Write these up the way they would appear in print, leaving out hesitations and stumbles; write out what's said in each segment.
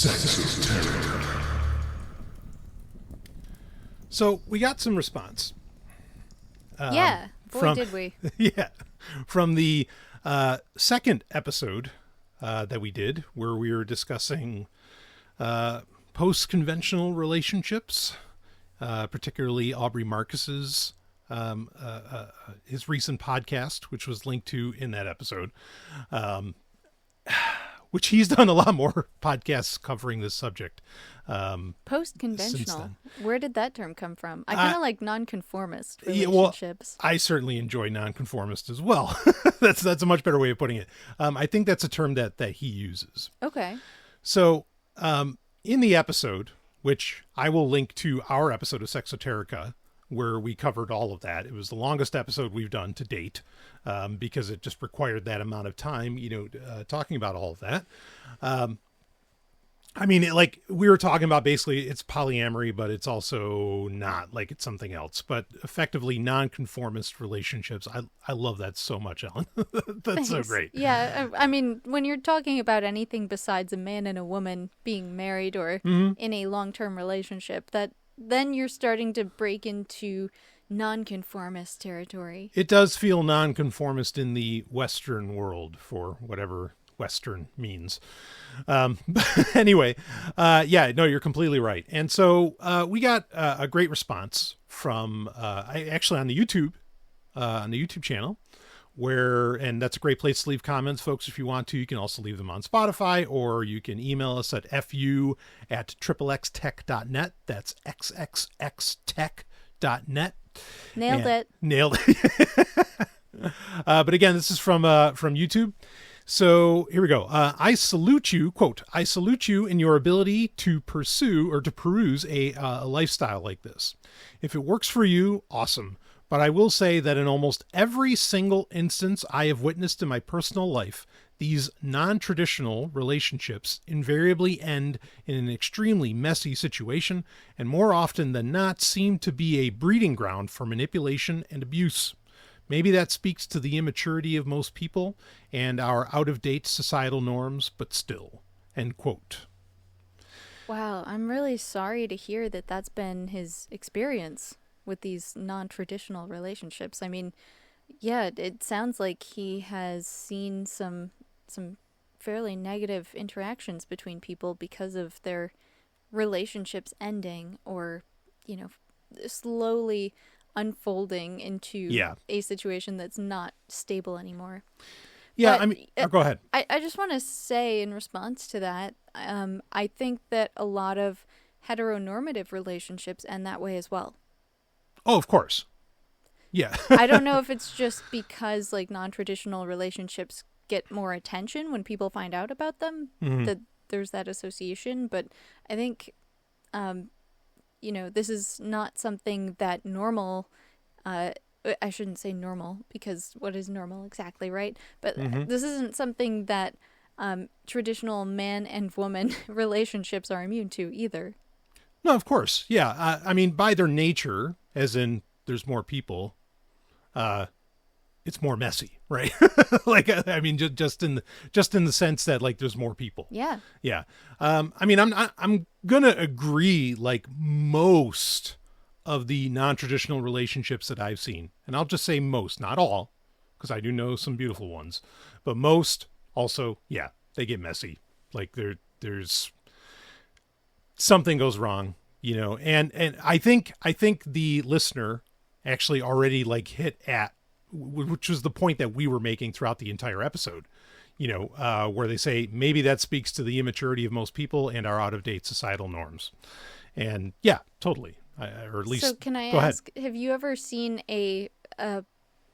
Sexoterica. So we got some response. Yeah, boy, did we. Yeah, from the second episode that we did, where we were discussing post-conventional relationships, particularly Aubrey Marcus's his recent podcast, which was linked to in that episode. Which he's done a lot more podcasts covering this subject. Post-conventional. Where did that term come from? I kind of like nonconformist relationships. Yeah, well, I certainly enjoy nonconformist as well. That's a much better way of putting it. I think that's a term that he uses. Okay. So in the episode, which I will link to our episode of Sexoterica, where we covered all of that. It was the longest episode we've done to date because it just required that amount of time, talking about all of that. Like we were talking about, basically it's polyamory, but it's also not, like it's something else, but effectively nonconformist relationships. I love that so much, Ellen. That's so great. Yeah. When you're talking about anything besides a man and a woman being married or in a long-term relationship, then you're starting to break into nonconformist territory. It does feel nonconformist in the Western world, for whatever Western means. But anyway, you're completely right. And so we got a great response from actually on the YouTube channel, and that's a great place to leave comments, folks. If you want to, you can also leave them on Spotify, or you can email us at fu@xxtech.net. That's xxxtech.net. Nailed it. But again, this is from YouTube. So here we go. I salute you, quote, I salute you in your ability to pursue or to peruse a lifestyle like this. If it works for you, awesome. But I will say that in almost every single instance I have witnessed in my personal life, these non-traditional relationships invariably end in an extremely messy situation, and more often than not seem to be a breeding ground for manipulation and abuse. Maybe that speaks to the immaturity of most people and our out-of-date societal norms, but still. End quote. Wow, I'm really sorry to hear that that's been his experience with these non-traditional relationships. It sounds like he has seen some fairly negative interactions between people because of their relationships ending or, slowly unfolding into a situation that's not stable anymore. Yeah, go ahead. I just want to say in response to that, I think that a lot of heteronormative relationships end that way as well. Oh, of course. Yeah. I don't know if it's just because like non-traditional relationships get more attention when people find out about them, that there's that association. But I think, this is not something that normal, I shouldn't say normal because what is normal exactly, right? But this isn't something that traditional man and woman relationships are immune to either. No, of course. Yeah. By their nature, as in there's more people, it's more messy, right? Just in the sense that like there's more people. Yeah. Yeah. I'm gonna agree, like most of the non-traditional relationships that I've seen, and I'll just say most, not all, because I do know some beautiful ones, but most also, yeah, they get messy. Like there's something goes wrong, and I think the listener actually already like hit at, which was the point that we were making throughout the entire episode, where they say maybe that speaks to the immaturity of most people and our out-of-date societal norms. And yeah, totally. Or at least, so can I ask, have you ever seen a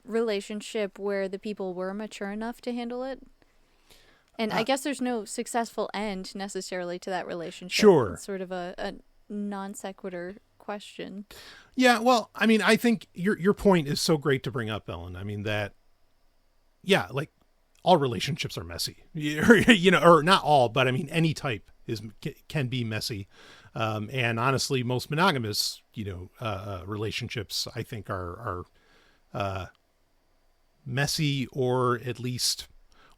relationship where the people were mature enough to handle it? And I guess there's no successful end necessarily to that relationship. Sure. It's sort of a non sequitur question. Yeah, well, I mean, I think your point is so great to bring up, Ellen. I mean that, yeah, like all relationships are messy, or not all, but I mean any type can be messy, and honestly, most monogamous, relationships I think are messy, or at least,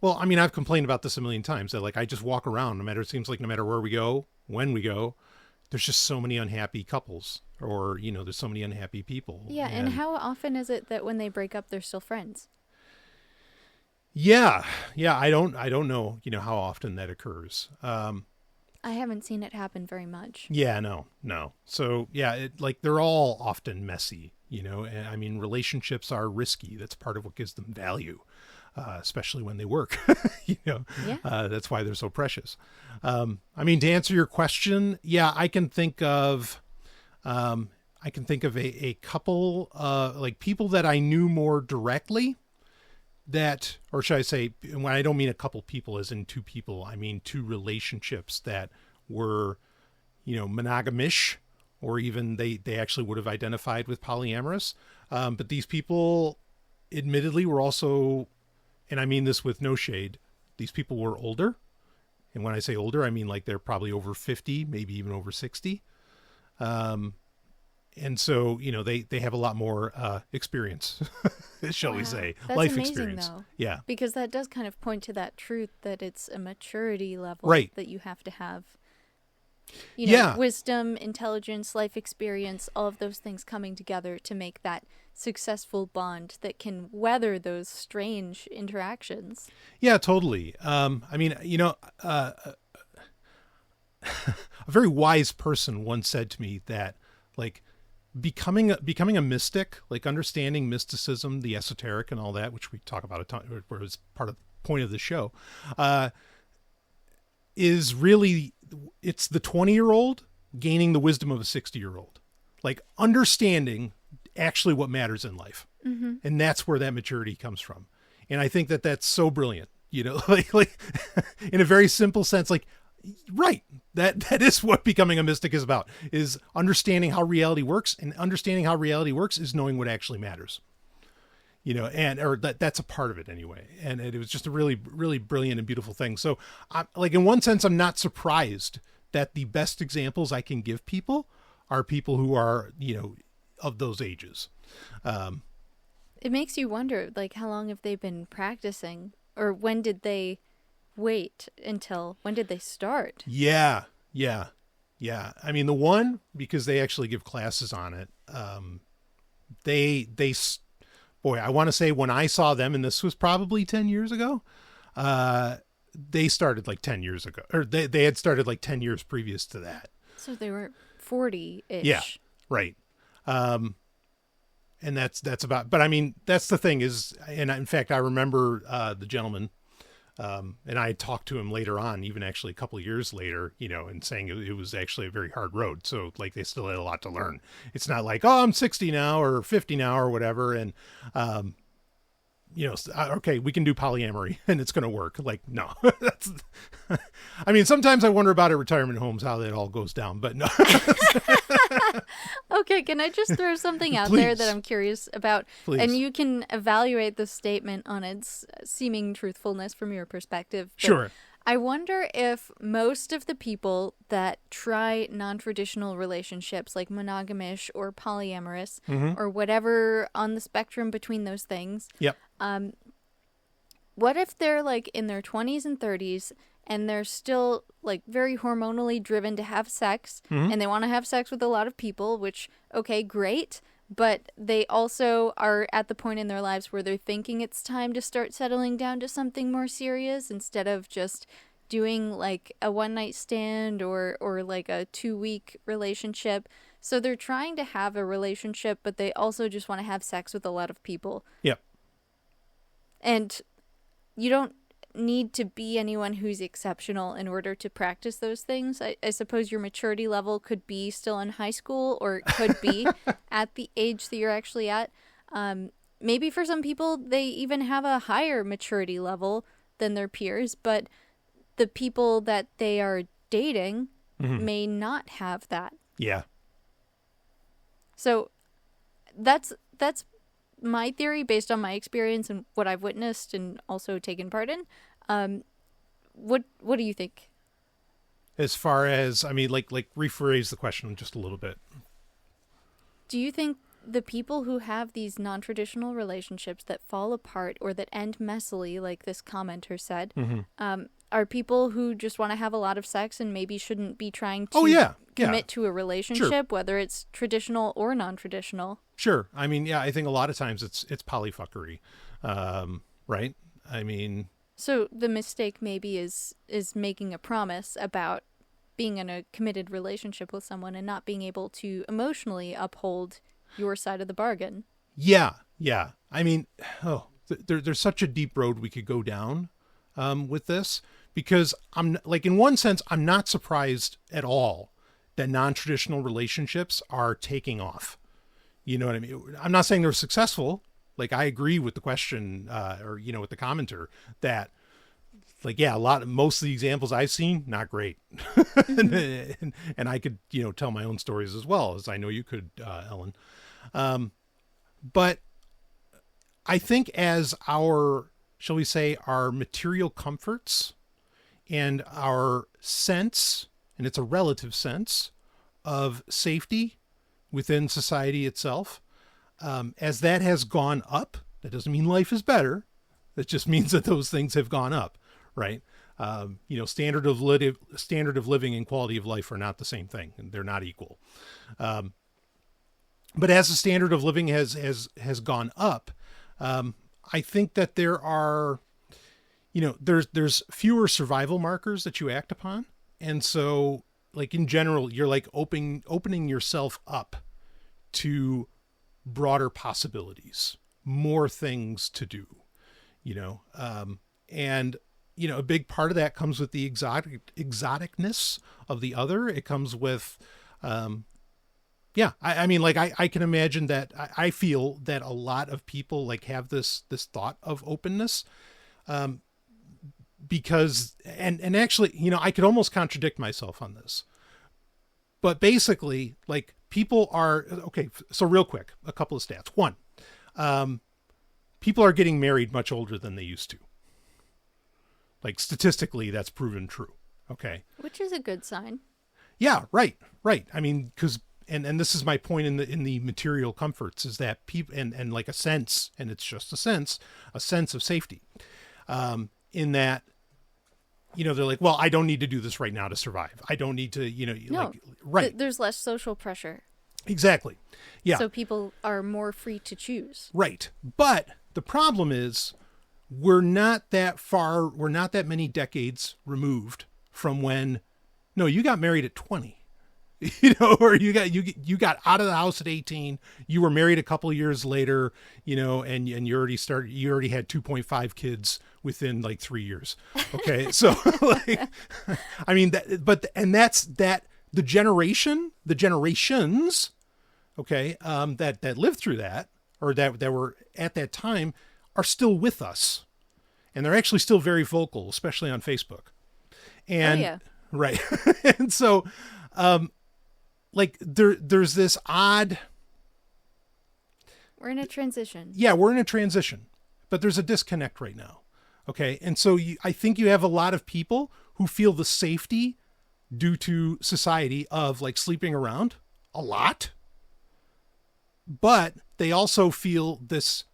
well, I mean, I've complained about this a million times that like I just walk around, it seems like no matter where we go, when we go, there's just so many unhappy couples, or there's so many unhappy people. Yeah, and how often is it that when they break up they're still friends? Yeah, I don't know, how often that occurs. I haven't seen it happen very much. Yeah, no. So yeah, they're all often messy, and I mean, relationships are risky. That's part of what gives them value, especially when they work, Yeah. That's why they're so precious. I mean, to answer your question, yeah, I can think of a couple, like people that I knew more directly that, or should I say, when I don't mean a couple people as in two people, I mean two relationships that were, monogamish, or even they actually would have identified with polyamorous. But these people admittedly were also, and I mean this with no shade, these people were older. And when I say older, I mean like they're probably over 50, maybe even over 60. And so, they have a lot more experience, shall we say, That's life amazing, experience. though. Yeah. Because that does kind of point to that truth that it's a maturity level Right. that you have to have. Yeah. Wisdom, intelligence, life experience, all of those things coming together to make that successful bond that can weather those strange interactions. Yeah, totally. I mean, a very wise person once said to me that, like, becoming a mystic, like understanding mysticism, the esoteric and all that, which we talk about a ton, or is part of the point of the show, is really, it's the 20-year-old gaining the wisdom of a 60-year-old, like understanding actually what matters in life. Mm-hmm. And that's where that maturity comes from. And I think that that's so brilliant, like in a very simple sense, like, right. That is what becoming a mystic is about, is understanding how reality works, and understanding how reality works is knowing what actually matters, or that's a part of it anyway. And it was just a really, really brilliant and beautiful thing. So like in one sense, I'm not surprised that the best examples I can give people are people who are, of those ages. It makes you wonder, like, how long have they been practicing, or when did they wait until, when did they start? Yeah. I mean, the one, because they actually give classes on it. Boy, I want to say when I saw them, and this was probably 10 years ago, they started like 10 years ago, or they had started like 10 years previous to that. So they were 40-ish. Yeah. Right. And that's about, but I mean, that's the thing is, and in fact, I remember, the gentleman, and I talked to him later on, even actually a couple of years later, and saying it was actually a very hard road. So like they still had a lot to learn. It's not like, oh, I'm 60 now or 50 now or whatever. And, okay, we can do polyamory and it's going to work. Like, no, I mean, sometimes I wonder about at retirement homes, how that all goes down, but no. Okay, can I just throw something out Please. there that I'm curious about? Please. And you can evaluate the statement on its seeming truthfulness from your perspective. But Sure. I wonder if most of the people that try non-traditional relationships like monogamish or polyamorous or whatever on the spectrum between those things, Yep. what if they're like in their 20s and 30s and they're still like very hormonally driven to have sex and they want to have sex with a lot of people, which, okay, great. But they also are at the point in their lives where they're thinking it's time to start settling down to something more serious instead of just doing like a one-night stand or like a 2-week relationship. So they're trying to have a relationship, but they also just want to have sex with a lot of people. Yep. And you don't need to be anyone who's exceptional in order to practice those things. I suppose your maturity level could be still in high school, or it could be at the age that you're actually at. Maybe for some people, they even have a higher maturity level than their peers, but the people that they are dating Mm-hmm. may not have that. Yeah. So that's my theory based on my experience and what I've witnessed and also taken part in. What do you think? As far as, I mean, like rephrase the question just a little bit. Do you think the people who have these non-traditional relationships that fall apart or that end messily, like this commenter said, are people who just want to have a lot of sex and maybe shouldn't be trying to commit to a relationship, whether it's traditional or non-traditional? Sure. I mean, yeah, I think a lot of times it's polyfuckery, right? I mean... So the mistake maybe is making a promise about being in a committed relationship with someone and not being able to emotionally uphold your side of the bargain. Yeah. I mean, there's such a deep road we could go down with this, because I'm like, in one sense, I'm not surprised at all that non-traditional relationships are taking off. You know what I mean? I'm not saying they're successful. Like, I agree with the question, or, you know, with the commenter that, like, yeah, most of the examples I've seen, not great. And I could, you know, tell my own stories as well, as I know you could, Ellen. But I think as our, shall we say, our material comforts and our sense, and it's a relative sense, of safety within society itself, as that has gone up, that doesn't mean life is better. That just means that those things have gone up, right? You know, standard of living and quality of life are not the same thing, and they're not equal. But as the standard of living has gone up, I think that there are, you know, there's fewer survival markers that you act upon, and so, like, in general, you're like opening yourself up to broader possibilities, more things to do, you know, and, you know, a big part of that comes with the exoticness of the other. It comes with, I mean, like, I can imagine that I feel that a lot of people, like, have this thought of openness, because, and actually, you know, I could almost contradict myself on this, but basically, like, people are, okay, so real quick, a couple of stats. One, people are getting married much older than they used to. Like, statistically, that's proven true. Okay. Which is a good sign. Yeah, right. I mean, because, and this is my point in the material comforts, is that people, and like a sense, and it's just a sense of safety, in that, you know, they're like, well, I don't need to do this right now to survive. I don't need to, you know, no, like, right. There's less social pressure. Exactly. Yeah. So people are more free to choose. Right. But the problem is, we're not that many decades removed from when, no, you got married at 20. You know, or you got out of the house at 18, you were married a couple of years later, you know, and you already had 2.5 kids within like 3 years. Okay. So, like, I mean, that's the generations, okay, that lived through that, or that were at that time, are still with us. And they're actually still very vocal, especially on Facebook. And, yeah. Right. And so, like, there's this odd... We're in a transition. Yeah, we're in a transition, but there's a disconnect right now. Okay. And so I think you have a lot of people who feel the safety due to society of, like, sleeping around a lot, but they also feel this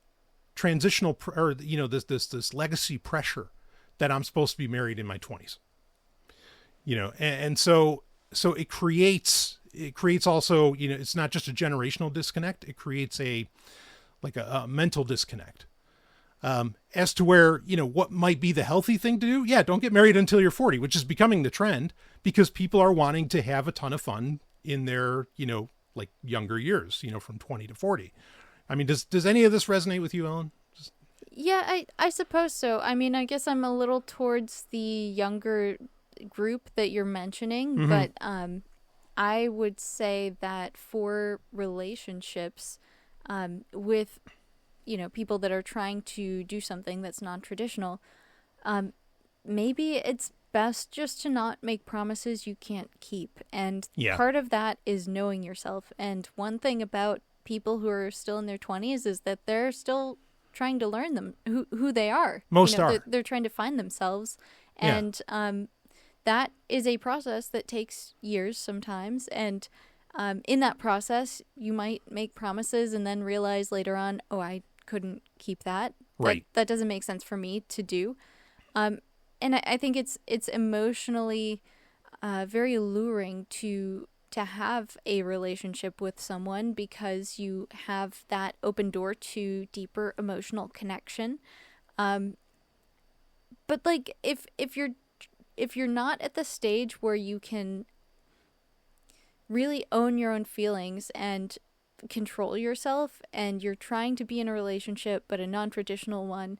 transitional, or, you know, this legacy pressure that I'm supposed to be married in my 20s, you know, and so it creates also, you know, it's not just a generational disconnect. It creates a mental disconnect, as to where, you know, what might be the healthy thing to do. Yeah. Don't get married until you're 40, which is becoming the trend, because people are wanting to have a ton of fun in their, you know, like, younger years, you know, from 20 to 40. I mean, does any of this resonate with you, Ellen? Yeah, I suppose so. I mean, I guess I'm a little towards the younger group that you're mentioning, Mm-hmm. but I would say that for relationships, with, you know, people that are trying to do something that's non-traditional, maybe it's best just to not make promises you can't keep. And Yeah. part of that is knowing yourself. And one thing about people who are still in their 20s is that they're still trying to learn them who they are. Most are. They're trying to find themselves. Yeah. And that is a process that takes years sometimes. And in that process, you might make promises and then realize later on, oh, I couldn't keep that. Right. That doesn't make sense for me to do. And I think it's emotionally very alluring to have a relationship with someone because you have that open door to deeper emotional connection. But like if you're not at the stage where you can really own your own feelings and control yourself, and you're trying to be in a relationship but a non-traditional one,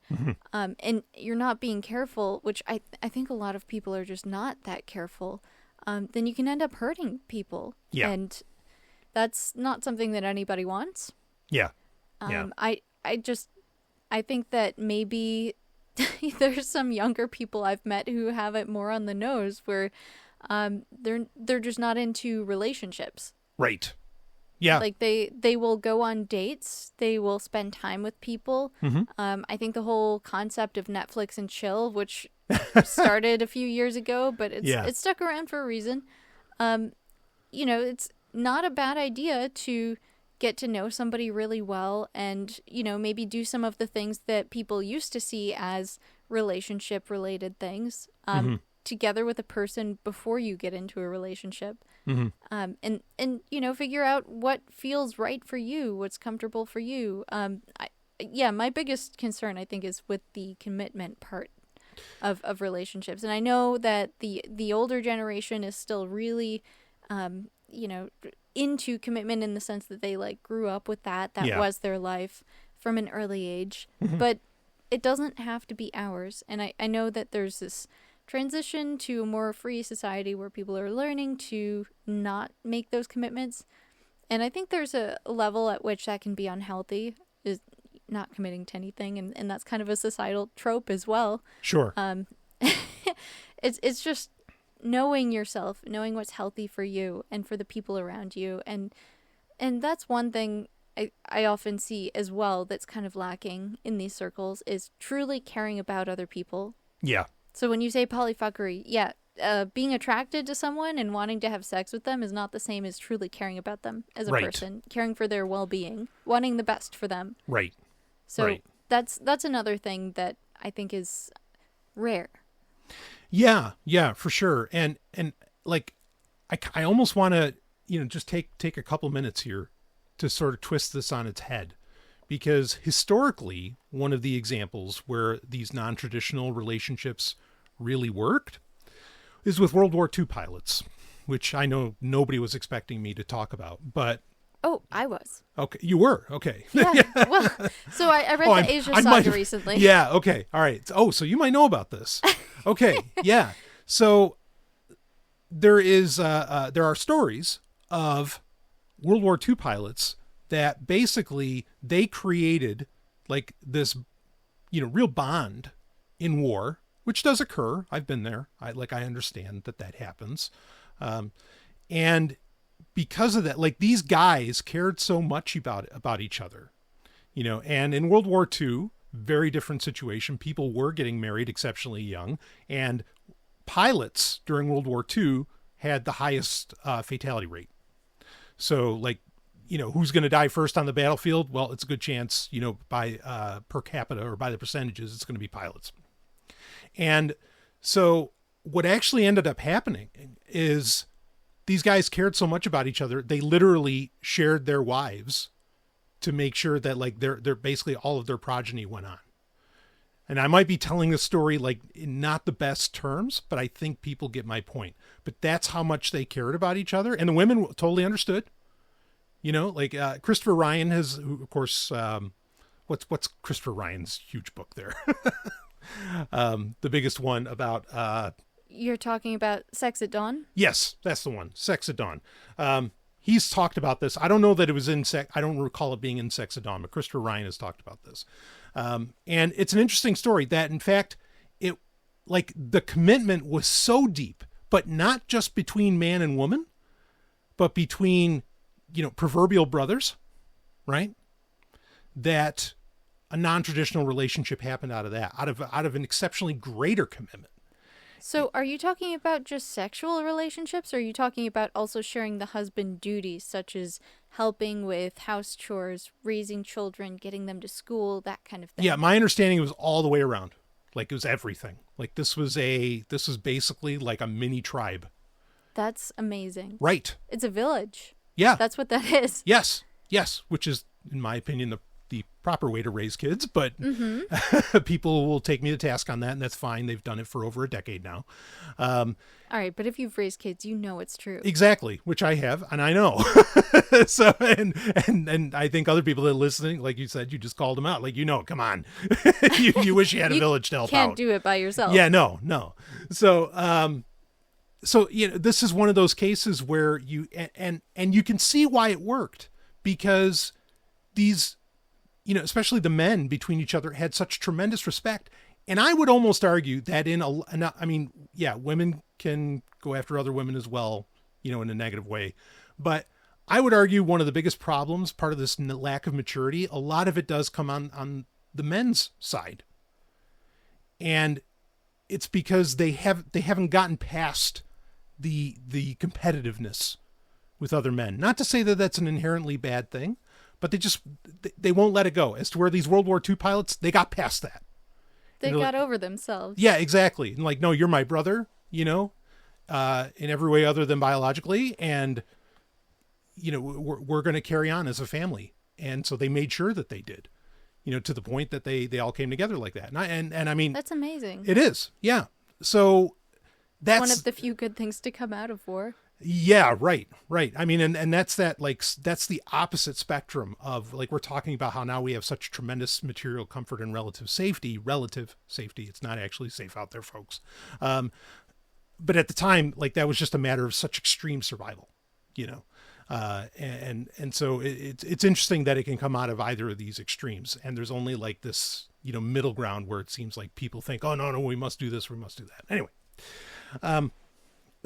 and you're not being careful, which I think a lot of people are just not that careful, then you can end up hurting people. Yeah. And that's not something that anybody wants. Yeah. Yeah. I think that maybe there's some younger people I've met who have it more on the nose, where they're just not into relationships. Right. Yeah. Like they will go on dates, they will spend time with people. I think the whole concept of Netflix and chill, which started a few years ago, but it's stuck around for a reason. It's not a bad idea to get to know somebody really well and, maybe do some of the things that people used to see as relationship related things together with a person before you get into a relationship. And figure out what feels right for you, what's comfortable for you. My biggest concern, I think, is with the commitment part of relationships. And I know that the older generation is still really, into commitment in the sense that they like grew up with that was their life from an early age, but it doesn't have to be ours. And I know that there's this transition to a more free society where people are learning to not make those commitments. And I think there's a level at which that can be unhealthy, is not committing to anything. And that's kind of a societal trope as well. Sure. It's just knowing yourself, knowing what's healthy for you and for the people around you. And that's one thing I often see as well that's kind of lacking in these circles, is truly caring about other people. Yeah. So when you say polyfuckery, being attracted to someone and wanting to have sex with them is not the same as truly caring about them as a person, caring for their well-being, wanting the best for them. Right. So that's another thing that I think is rare. Yeah, for sure. And like, I almost want to, just take a couple minutes here to sort of twist this on its head. Because historically, one of the examples where these non-traditional relationships really worked is with World War II pilots, which I know nobody was expecting me to talk about, but... Oh, I was. Okay, you were? Okay. Yeah, well, so I read the Asia Saga recently. Yeah, okay, all right. Oh, so you might know about this. Okay, yeah. So there are stories of World War II pilots that basically they created like this, real bond in war, which does occur. I've been there. I understand that happens. And because of that, like these guys cared so much about each other, and in World War II, very different situation. People were getting married exceptionally young, and pilots during World War II had the highest fatality rate. So like, who's going to die first on the battlefield? Well, it's a good chance, by per capita or by the percentages, it's going to be pilots. And so what actually ended up happening is these guys cared so much about each other, they literally shared their wives to make sure that like they're basically all of their progeny went on. And I might be telling the story like in not the best terms, but I think people get my point. But that's how much they cared about each other. And the women totally understood. Christopher Ryan has, of course, what's Christopher Ryan's huge book there? The biggest one about... You're talking about Sex at Dawn? Yes, that's the one. Sex at Dawn. He's talked about this. I don't know that it was I don't recall it being in Sex at Dawn, but Christopher Ryan has talked about this. And it's an interesting story that, in fact, like the commitment was so deep, but not just between man and woman, but between, proverbial brothers, right? That a non-traditional relationship happened out of that, out of an exceptionally greater commitment. So are you talking about just sexual relationships, or are you talking about also sharing the husband duties, such as helping with house chores, raising children, getting them to school, that kind of thing? Yeah, my understanding was all the way around. Like, it was everything. Like, this was basically like a mini tribe. That's amazing. Right. It's a village. Yeah. That's what that is. Yes. Which is, in my opinion, the proper way to raise kids, but people will take me to task on that, and that's fine. They've done it for over a decade now. All right, but if you've raised kids, you know it's true. Exactly, which I have, and I know. So, and I think other people that are listening, like you said, you just called them out. Like, come on. you wish you had a village to help out. You can't do it by yourself. Yeah, no. So, this is one of those cases where you can see why it worked, because these, especially the men between each other had such tremendous respect. And I would almost argue that women can go after other women as well, in a negative way. But I would argue one of the biggest problems, part of this lack of maturity, a lot of it does come on the men's side. And it's because they haven't gotten past the competitiveness with other men. Not to say that that's an inherently bad thing, but they won't let it go. As to where these World War II pilots, they got past that. They got over themselves. Yeah, exactly. And like, no, you're my brother, in every way other than biologically. And, we're going to carry on as a family. And so they made sure that they did, to the point that they all came together like that. And I mean, that's amazing. It is. Yeah. So that's one of the few good things to come out of war. Yeah, right. I mean, and that's that's the opposite spectrum of, like, we're talking about how now we have such tremendous material comfort and relative safety. It's not actually safe out there, folks. But at the time, like, that was just a matter of such extreme survival, and so it's interesting that it can come out of either of these extremes. And there's only like this, middle ground where it seems like people think, oh, no, we must do this, we must do that. Anyway.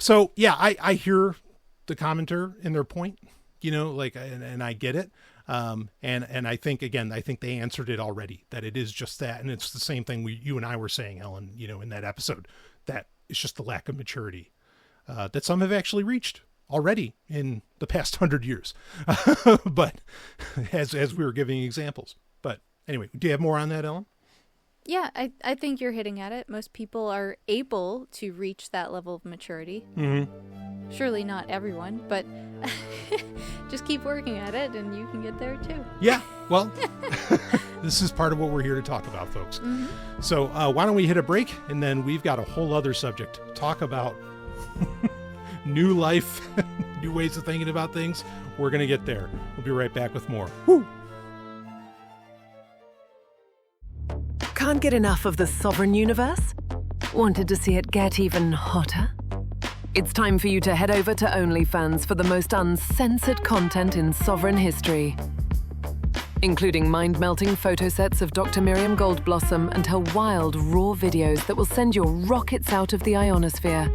So yeah, I hear the commenter and their point, and I get it. And I think they answered it already, that it is just that. And it's the same thing you and I were saying, Ellen, in that episode, that it's just the lack of maturity, that some have actually reached already in the past 100 years. But as we were giving examples, but anyway, do you have more on that, Ellen? Yeah, I think you're hitting at it. Most people are able to reach that level of maturity. Mm-hmm. Surely not everyone, but just keep working at it and you can get there too. Yeah, well, this is part of what we're here to talk about, folks. Mm-hmm. So why don't we hit a break, and then we've got a whole other subject. Talk about new life, new ways of thinking about things. We're going to get there. We'll be right back with more. Woo! Can't get enough of the Sovryn universe? Wanted to see it get even hotter? It's time for you to head over to OnlyFans for the most uncensored content in Sovryn history, including mind-melting photo sets of Dr. Miriam Goldblossom and her wild, raw videos that will send your rockets out of the ionosphere,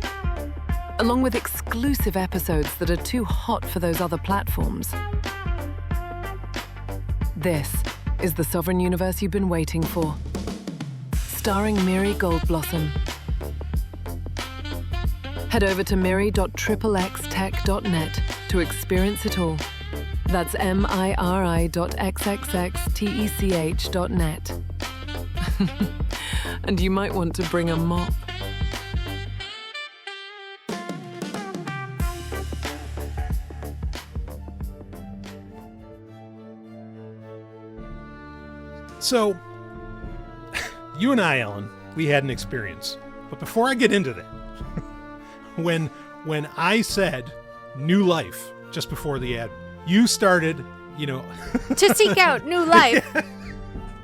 along with exclusive episodes that are too hot for those other platforms. This is the Sovryn universe you've been waiting for. Starring Miri Goldblossom. Head over to miri.xxtech.net to experience it all. That's miri.xxxtech.net. And you might want to bring a mop. So, you and I, Ellen, we had an experience. But before I get into that, when I said new life just before the ad, you started, to seek out new life,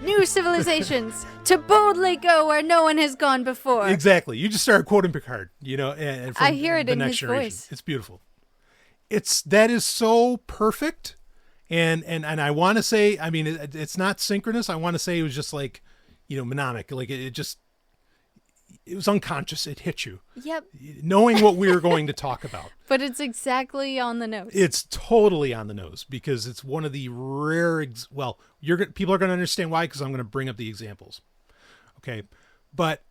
new civilizations, to boldly go where no one has gone before. Exactly. You just started quoting Picard, and I hear it in his voice. It's beautiful. That is so perfect. And I want to say, I mean, it's not synchronous. I want to say it was just like, mnemonic. Like it just, it was unconscious. It hit you. Yep. Knowing what we were going to talk about. But it's exactly on the nose. It's totally on the nose because it's one of the rare, people are going to understand why, because I'm going to bring up the examples. Okay. But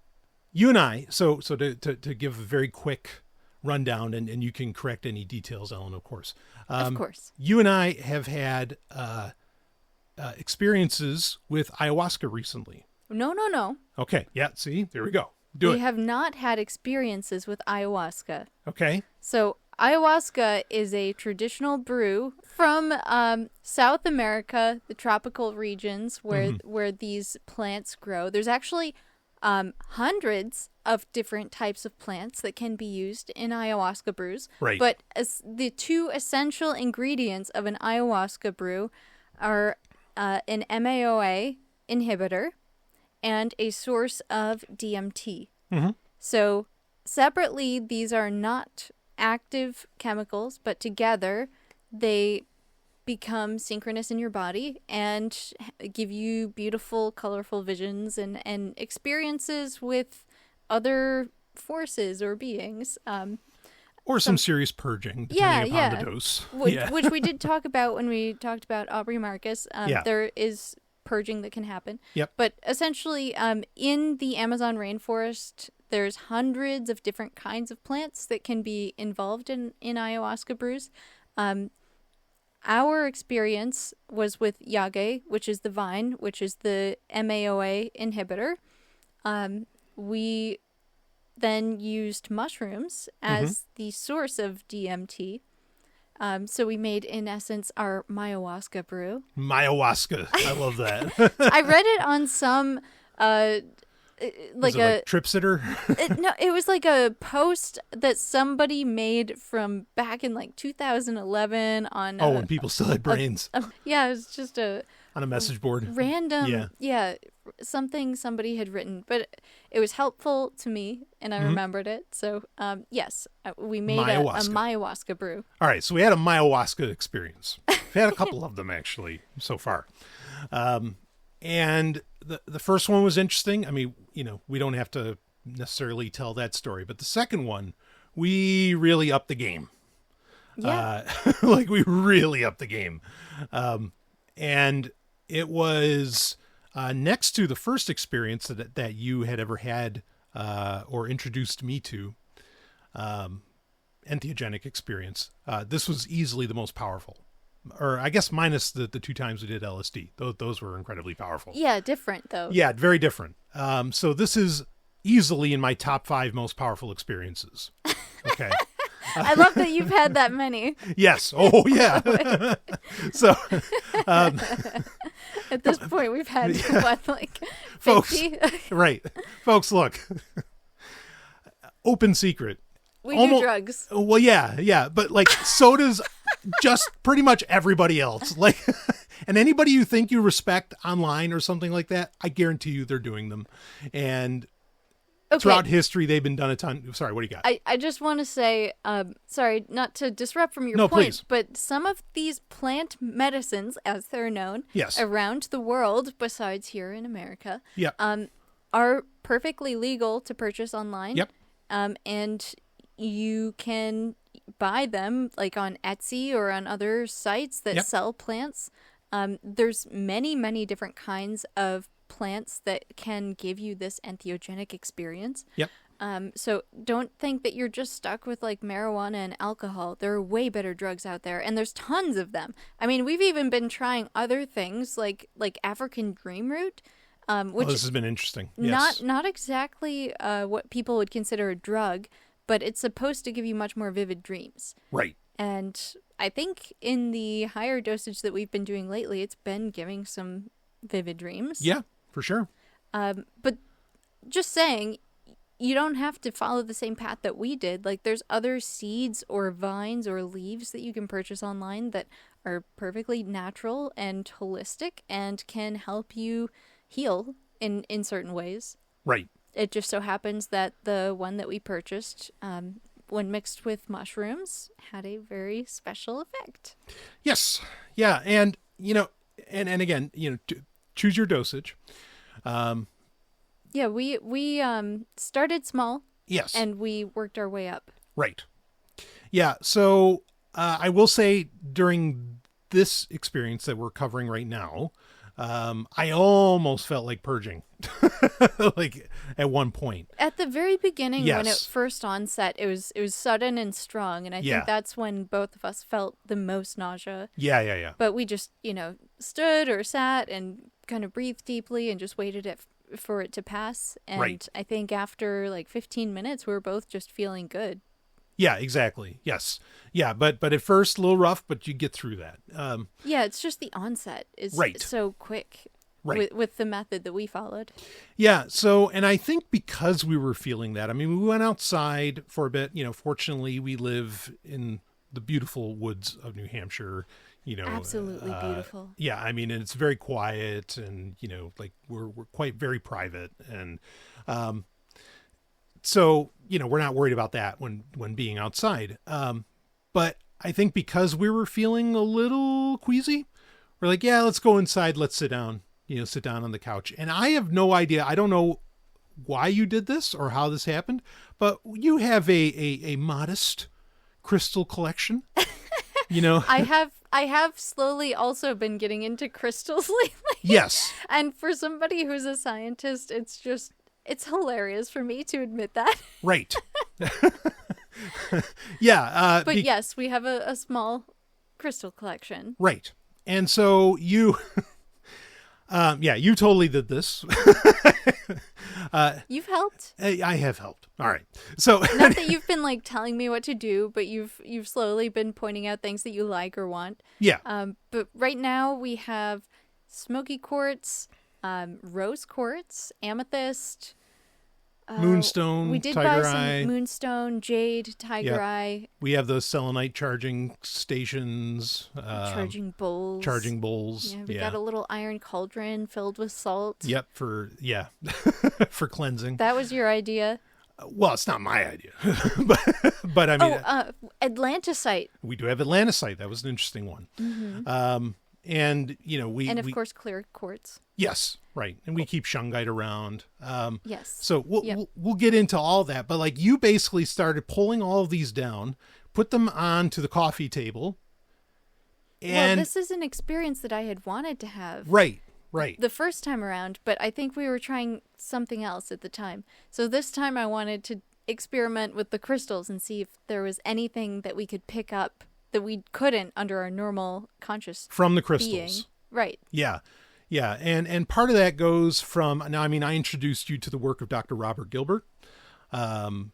you and I, so to give a very quick rundown, and you can correct any details, Ellen, of course. Of course. You and I have had experiences with ayahuasca recently. No. Okay. Yeah. See, there we go. We have not had experiences with ayahuasca. Okay. So ayahuasca is a traditional brew from South America, the tropical regions where these plants grow. There's actually hundreds of different types of plants that can be used in ayahuasca brews. Right. But as the two essential ingredients of an ayahuasca brew are an MAOA inhibitor and a source of DMT. Mm-hmm. So separately, these are not active chemicals, but together they become synchronous in your body and give you beautiful, colorful visions and experiences with other forces or beings. Or some serious purging, depending upon the dose. Which we did talk about when we talked about Aubrey Marcus. There is purging that can happen. Yep. But essentially, in the Amazon rainforest, there's hundreds of different kinds of plants that can be involved in ayahuasca brews. Our experience was with yage, which is the vine, which is the MAOA inhibitor. We then used mushrooms as the source of DMT. So we made, in essence, our Myhuasca brew. Myhuasca. I love that. I read it on some, like Trip Sitter? No, it was like a post that somebody made from back in like 2011 on. When people still had brains. It was just on a message board. Random, something somebody had written, but it was helpful to me, and I remembered it. So, yes, we made a Myhuasca brew. All right, so we had a Myhuasca experience. We've had a couple of them, actually, so far. And the first one was interesting. I mean, we don't have to necessarily tell that story, but the second one, we really upped the game. Yeah. We really upped the game. And it was next to the first experience that you had ever had or introduced me to, entheogenic experience. This was easily the most powerful. Or I guess minus the 2 times we did LSD. Those were incredibly powerful. Yeah, different though. Yeah, very different. So this is easily in my top 5 most powerful experiences. Okay. I love that you've had that many. Yes. Oh, yeah. So, at this point, we've had what, like 50? Folks, right. Folks, look. Open secret. We do drugs. Well, yeah. But so does just pretty much everybody else. And anybody you think you respect online or something like that, I guarantee you they're doing them. And throughout history, they've been done a ton. Sorry, what do you got? I just want to say, sorry, not to disrupt from your point, please. But some of these plant medicines, as they're known, around the world, besides here in America, are perfectly legal to purchase online. Yep. And you can buy them on Etsy or on other sites that sell plants. There's many, many different kinds of plants that can give you this entheogenic experience. Yep. So don't think that you're just stuck with marijuana and alcohol. There are way better drugs out there, and there's tons of them. I mean, we've even been trying other things like African dream root, which this has been interesting. Yes. Not exactly what people would consider a drug, but it's supposed to give you much more vivid dreams. Right. And I think in the higher dosage that we've been doing lately, it's been giving some vivid dreams. Yeah, for sure. But just saying, you don't have to follow the same path that we did. There's other seeds or vines or leaves that you can purchase online that are perfectly natural and holistic and can help you heal in certain ways. Right. It just so happens that the one that we purchased, when mixed with mushrooms, had a very special effect. Yes. Yeah. And, and again, choose your dosage. Yeah, we started small. Yes. And we worked our way up. Right. Yeah. So I will say during this experience that we're covering right now, I almost felt like purging, like at one point. At the very beginning, Yes. when it first onset, it was sudden and strong, and I think that's when both of us felt the most nausea. Yeah. But we just, stood or sat and kind of breathed deeply and just waited for it to pass. And Right. I think after like 15 minutes, we were both just feeling good. Yeah, exactly. Yes. Yeah. But at first a little rough, but you get through that. Yeah, it's just the onset is Right. so quick Right. with the method that we followed. Yeah. So, and I think because we were feeling that, I mean, we went outside for a bit, fortunately we live in the beautiful woods of New Hampshire, Absolutely beautiful. Yeah. I mean, and it's very quiet and, like we're quite very private. And, so, we're not worried about that when being outside. But I think because we were feeling a little queasy, we're like, yeah, let's go inside. Let's sit down, sit down on the couch. And I have no idea. I don't know why you did this or how this happened, but you have a modest crystal collection, I have slowly also been getting into crystals lately. Yes. And for somebody who's a scientist, it's hilarious for me to admit that. Right. Yeah. But yes, we have a small crystal collection. Right. And so you, you totally did this. You've helped. I have helped. All right. So Not that you've been like telling me what to do, but you've slowly been pointing out things that you like or want. yeah. But right now we have smoky quartz, rose quartz, amethyst. Moonstone, We did tiger buy some eye. moonstone, jade, tiger Yep. eye, We have those selenite charging stations, charging bowls. charging bowls. Yeah, we got a little iron cauldron filled with salt. Yep. For cleansing. That was your idea. Well, it's not my idea, but I mean, Atlanticite. we do have Atlanticite. That was an interesting one. Mm-hmm. And And of course, clear quartz. yes, right. And we keep shungite around. Yes. So we'll get into all that, but like you basically started pulling all of these down, put them onto the coffee table. And this is an experience that I had wanted to have. right. The first time around, but I think we were trying something else at the time. So this time I wanted to experiment with the crystals and see if there was anything that we could pick up that we couldn't under our normal conscious From the being. crystals. Right. Yeah. Yeah. And part of that goes from, now, I mean, I introduced you to the work of Dr. Robert Gilbert. And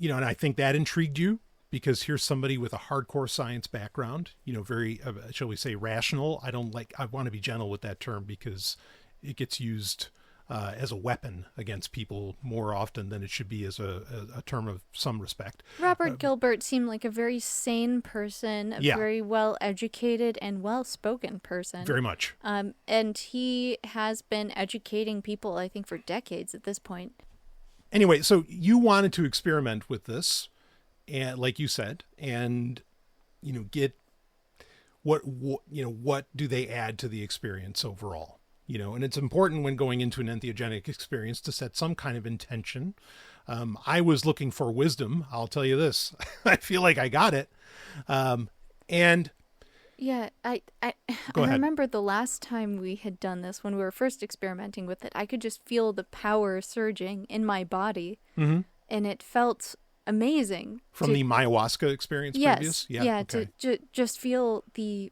I think that intrigued you because here's somebody with a hardcore science background, very, shall we say, rational. I want to be gentle with that term because it gets used as a weapon against people more often than it should be as a term of some respect. Robert Gilbert seemed like a very sane person, a very well-educated and well-spoken person. Very much. And he has been educating people, I think, for decades at this point. Anyway, so you wanted to experiment with this, and like you said, and get what do they add to the experience overall? And it's important when going into an entheogenic experience to set some kind of intention. I was looking for wisdom. I'll tell you this. I feel like I got it. And yeah, I Go ahead. remember the last time we had done this when we were first experimenting with it. I could just feel the power surging in my body, and it felt amazing. From the Myhuasca experience previous? Yeah, okay. to just feel the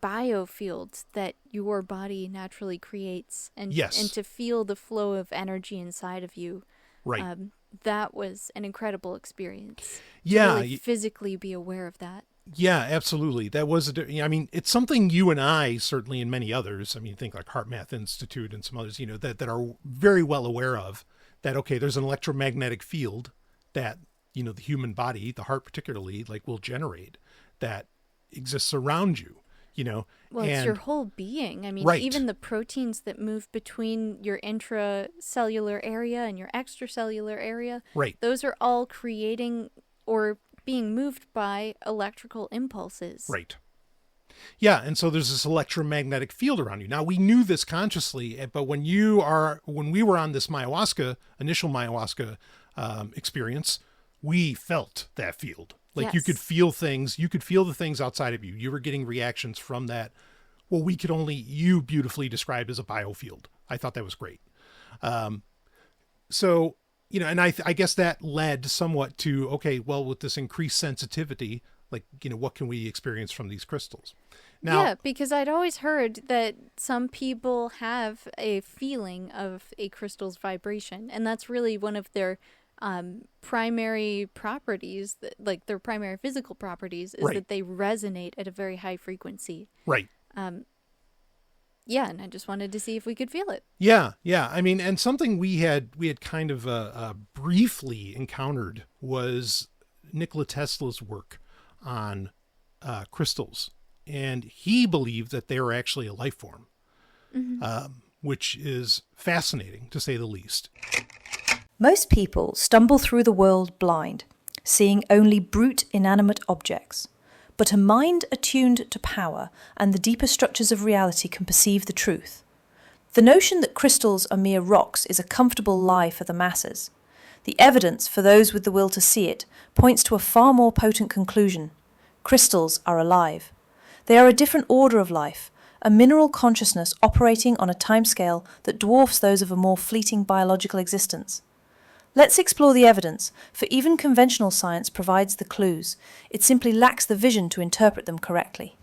biofields that your body naturally creates and to feel the flow of energy inside of you. Right. That was an incredible experience. Yeah. To really physically be aware of that. Yeah, absolutely. That was, I mean, it's something you and I, certainly and many others, I mean, think like Heart Math Institute and some others, that are very well aware of that, okay, there's an electromagnetic field that, the human body, the heart particularly, like will generate that exists around you. Well, it's your whole being. I mean, even the proteins that move between your intracellular area and your extracellular area, those are all creating or being moved by electrical impulses. Right. Yeah, and so there's this electromagnetic field around you. Now, we knew this consciously, but when we were on this initial Myhuasca experience, we felt that field. Like Yes. you could feel things, you could feel the things outside of you. You were getting reactions from that. Well, you beautifully described as a biofield. I thought that was great. So, and I guess that led somewhat to, okay, well, with this increased sensitivity, like, what can we experience from these crystals? Now, yeah, because I'd always heard that some people have a feeling of a crystal's vibration, and that's really one of their primary properties, like their primary physical properties, is Right. that they resonate at a very high frequency. right. Yeah, and I just wanted to see if we could feel it. Yeah. I mean, and something we had kind of briefly encountered was Nikola Tesla's work on crystals, and he believed that they were actually a life form, which is fascinating to say the least. Most people stumble through the world blind, seeing only brute inanimate objects. But a mind attuned to power and the deeper structures of reality can perceive the truth. The notion that crystals are mere rocks is a comfortable lie for the masses. The evidence for those with the will to see it points to a far more potent conclusion. Crystals are alive. They are a different order of life, a mineral consciousness operating on a timescale that dwarfs those of a more fleeting biological existence. Let's explore the evidence, for even conventional science provides the clues. It simply lacks the vision to interpret them correctly.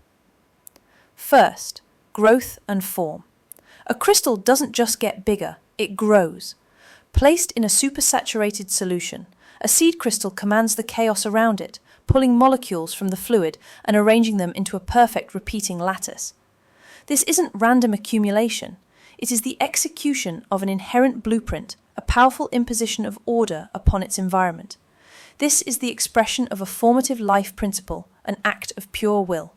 First, growth and form. A crystal doesn't just get bigger, it grows. Placed in a supersaturated solution, a seed crystal commands the chaos around it, pulling molecules from the fluid and arranging them into a perfect repeating lattice. This isn't random accumulation. It is the execution of an inherent blueprint, a powerful imposition of order upon its environment. This is the expression of a formative life principle, an act of pure will.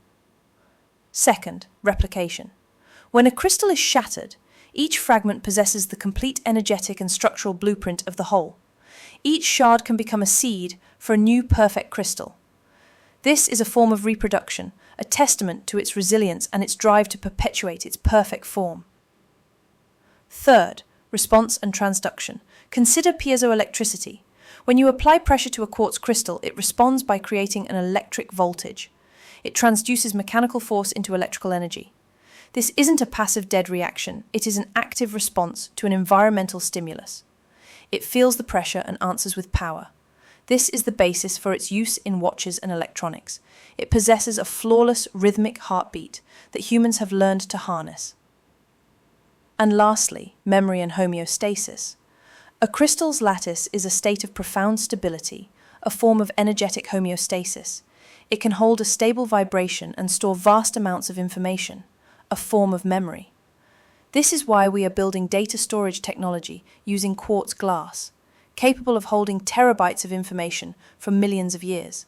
Second, replication. When a crystal is shattered, each fragment possesses the complete energetic and structural blueprint of the whole. Each shard can become a seed for a new perfect crystal. This is a form of reproduction, a testament to its resilience and its drive to perpetuate its perfect form. Third, response and transduction. Consider piezoelectricity. When you apply pressure to a quartz crystal, it responds by creating an electric voltage. It transduces mechanical force into electrical energy. This isn't a passive dead reaction, it is an active response to an environmental stimulus. It feels the pressure and answers with power. This is the basis for its use in watches and electronics. It possesses a flawless rhythmic heartbeat that humans have learned to harness. And lastly, memory and homeostasis. A crystal's lattice is a state of profound stability, a form of energetic homeostasis. It can hold a stable vibration and store vast amounts of information, a form of memory. This is why we are building data storage technology using quartz glass, capable of holding terabytes of information for millions of years.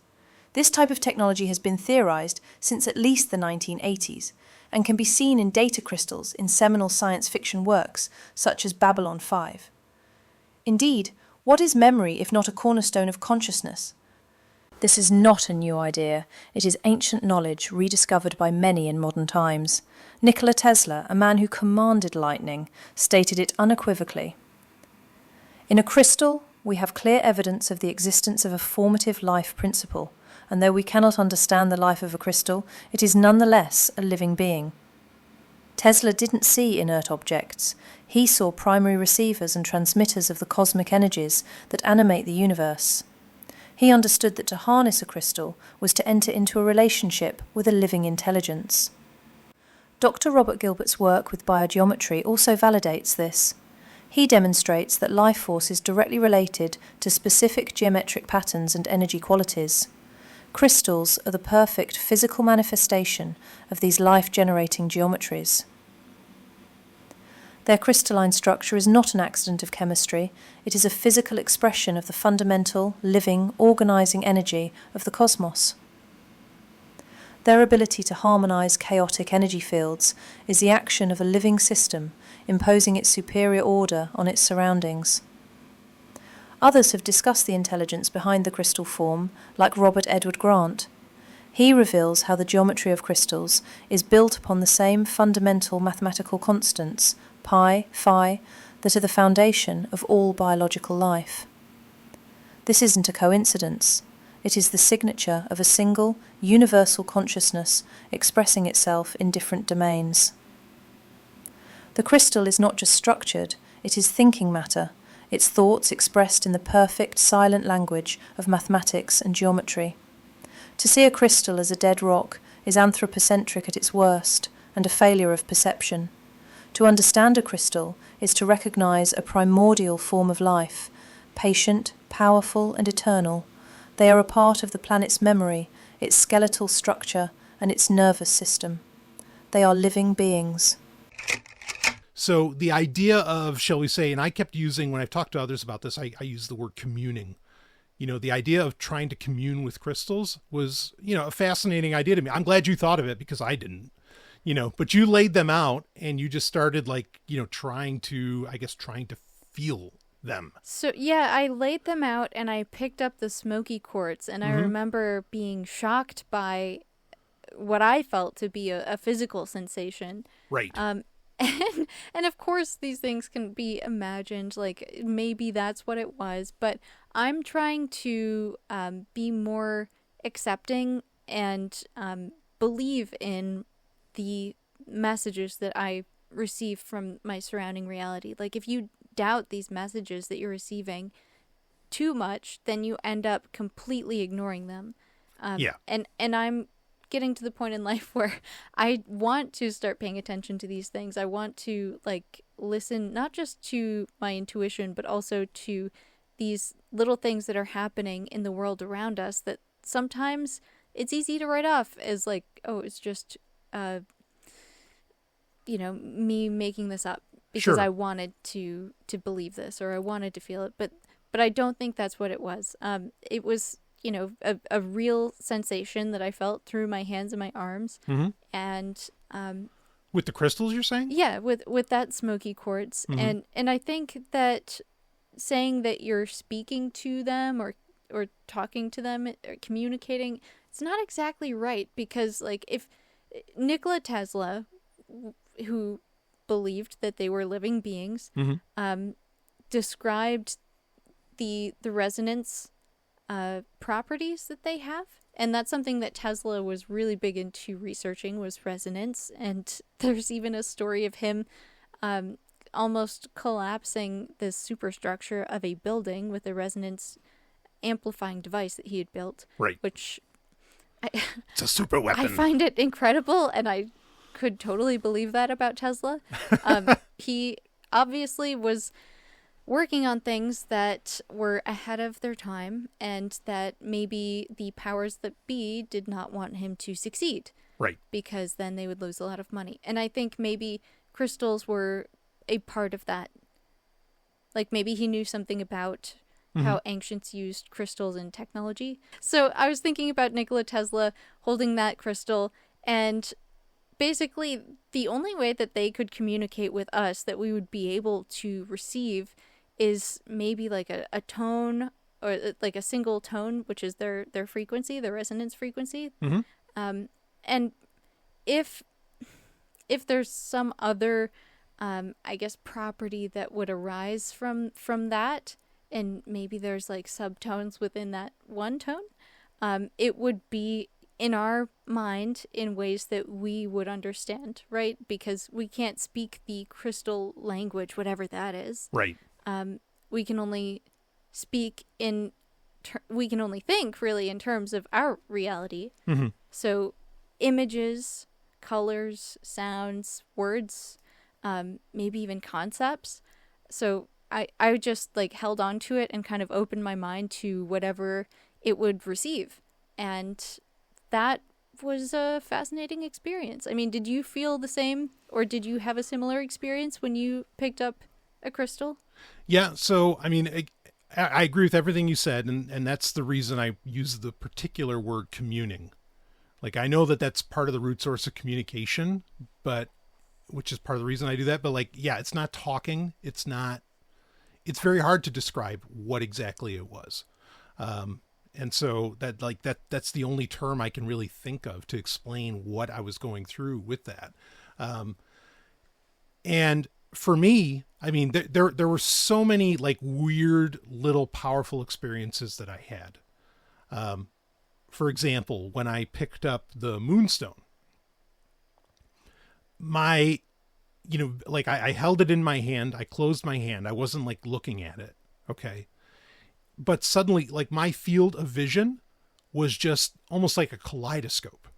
This type of technology has been theorized since at least the 1980s, and can be seen in data crystals in seminal science fiction works such as Babylon 5. Indeed, what is memory if not a cornerstone of consciousness? This is not a new idea. It is ancient knowledge rediscovered by many in modern times. Nikola Tesla, a man who commanded lightning, stated it unequivocally. In a crystal, we have clear evidence of the existence of a formative life principle, and though we cannot understand the life of a crystal, it is nonetheless a living being. Tesla didn't see inert objects. He saw primary receivers and transmitters of the cosmic energies that animate the universe. He understood that to harness a crystal was to enter into a relationship with a living intelligence. Dr. Robert Gilbert's work with biogeometry also validates this. He demonstrates that life force is directly related to specific geometric patterns and energy qualities. Crystals are the perfect physical manifestation of these life-generating geometries. Their crystalline structure is not an accident of chemistry, it is a physical expression of the fundamental, living, organizing energy of the cosmos. Their ability to harmonize chaotic energy fields is the action of a living system, imposing its superior order on its surroundings. Others have discussed the intelligence behind the crystal form, like Robert Edward Grant. He reveals how the geometry of crystals is built upon the same fundamental mathematical constants, pi, phi, that are the foundation of all biological life. This isn't a coincidence. It is the signature of a single, universal consciousness expressing itself in different domains. The crystal is not just structured, it is thinking matter, its thoughts expressed in the perfect, silent language of mathematics and geometry. To see a crystal as a dead rock is anthropocentric at its worst and a failure of perception. To understand a crystal is to recognize a primordial form of life, patient, powerful, and eternal. They are a part of the planet's memory, its skeletal structure, and its nervous system. They are living beings. So the idea of, shall we say, and I kept using, when I've talked to others about this, I use the word communing. You know, the idea of trying to commune with crystals was, you know, a fascinating idea to me. I'm glad you thought of it because I didn't, you know, but you laid them out and you just started like, you know, trying to feel them. So yeah, I laid them out and I picked up the smoky quartz, and I remember being shocked by what I felt to be a physical sensation. Right. And of course these things can be imagined, like maybe that's what it was, but I'm trying to be more accepting and believe in the messages that I receive from my surrounding reality. Like if you doubt these messages that you're receiving too much, then you end up completely ignoring them. And I'm getting to the point in life where I want to start paying attention to these things. I want to like listen not just to my intuition, but also to these little things that are happening in the world around us that sometimes it's easy to write off as like, oh, it's just you know, me making this up because I wanted to believe this, or I wanted to feel it, but I don't think that's what it was. It was, you know, a real sensation that I felt through my hands and my arms. And with the crystals, you're saying? Yeah, with that smoky quartz. And I think that saying that you're speaking to them or talking to them or communicating, it's not exactly right, because like if Nikola Tesla, who believed that they were living beings, described the resonance properties that they have, and that's something that Tesla was really big into researching, was resonance. And there's even a story of him almost collapsing the superstructure of a building with a resonance amplifying device that he had built, right, which it's a super weapon. I find it incredible, and I could totally believe that about Tesla. He obviously was working on things that were ahead of their time, and that maybe the powers that be did not want him to succeed. Right. Because then they would lose a lot of money. And I think maybe crystals were a part of that. Like maybe he knew something about how ancients used crystals in technology. So I was thinking about Nikola Tesla holding that crystal, and basically the only way that they could communicate with us that we would be able to receive is maybe like a tone, or like a single tone, which is their frequency, their resonance frequency. And if there's some other I guess property that would arise from that, and maybe there's like subtones within that one tone, it would be in our mind in ways that we would understand, right? Because we can't speak the crystal language, whatever that is. Right. We can only speak we can only think really in terms of our reality. So images, colors, sounds, words, maybe even concepts. So I just like held on to it and kind of opened my mind to whatever it would receive. And that was a fascinating experience. I mean, did you feel the same, or did you have a similar experience when you picked up a crystal? Yeah. So, I mean, I agree with everything you said. And that's the reason I use the particular word communing. Like, I know that that's part of the root source of communication, which is part of the reason I do that. But like, yeah, it's not talking. It's very hard to describe what exactly it was. And so that's the only term I can really think of to explain what I was going through with that. And for me, I mean, there were so many like weird little powerful experiences that I had. For example, when I picked up the Moonstone, I held it in my hand. I closed my hand. I wasn't like looking at it. Okay. But suddenly, like, my field of vision was just almost like a kaleidoscope.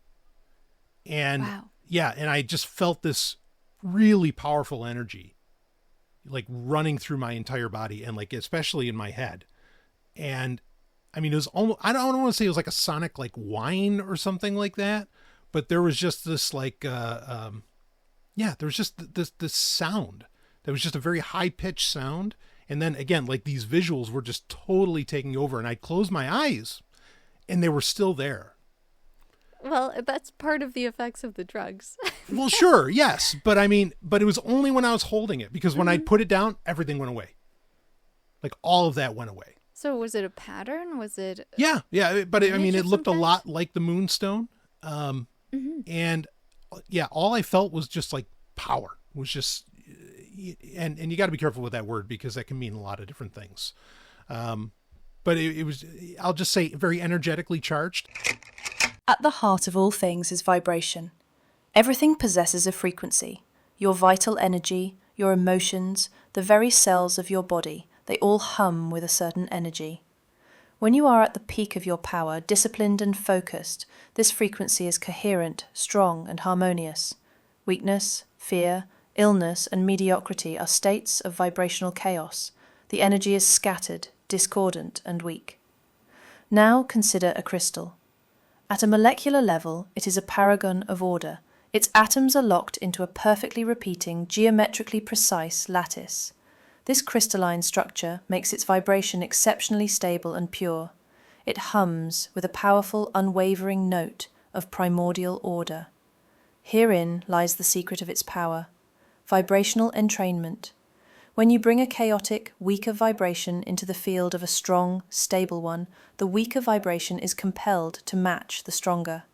And wow. Yeah. And I just felt this really powerful energy, like running through my entire body and like, especially in my head. And I mean, it was almost, I don't want to say it was like a sonic, like whine or something like that, but there was just this like, there was just this sound that was just a very high pitched sound. And then again, like these visuals were just totally taking over, and I'd close my eyes and they were still there. Well, that's part of the effects of the drugs. Well, sure. Yes. But I mean, but it was only when I was holding it, because when I'd put it down, everything went away. Like all of that went away. So was it a pattern? Was it? Yeah. Yeah. But I mean, it looked a sometimes? lot like the Moonstone. And yeah, all I felt was just like power. It was just, and you got to be careful with that word, because that can mean a lot of different things. But it was, I'll just say, very energetically charged. At the heart of all things is vibration. Everything possesses a frequency. Your vital energy, your emotions, the very cells of your body, they all hum with a certain energy. When you are at the peak of your power, disciplined and focused, this frequency is coherent, strong, and harmonious. Weakness, fear, illness, and mediocrity are states of vibrational chaos. The energy is scattered, discordant, and weak. Now consider a crystal. At a molecular level, it is a paragon of order. Its atoms are locked into a perfectly repeating, geometrically precise lattice. This crystalline structure makes its vibration exceptionally stable and pure. It hums with a powerful, unwavering note of primordial order. Herein lies the secret of its power: vibrational entrainment. When you bring a chaotic, weaker vibration into the field of a strong, stable one, the weaker vibration is compelled to match the stronger.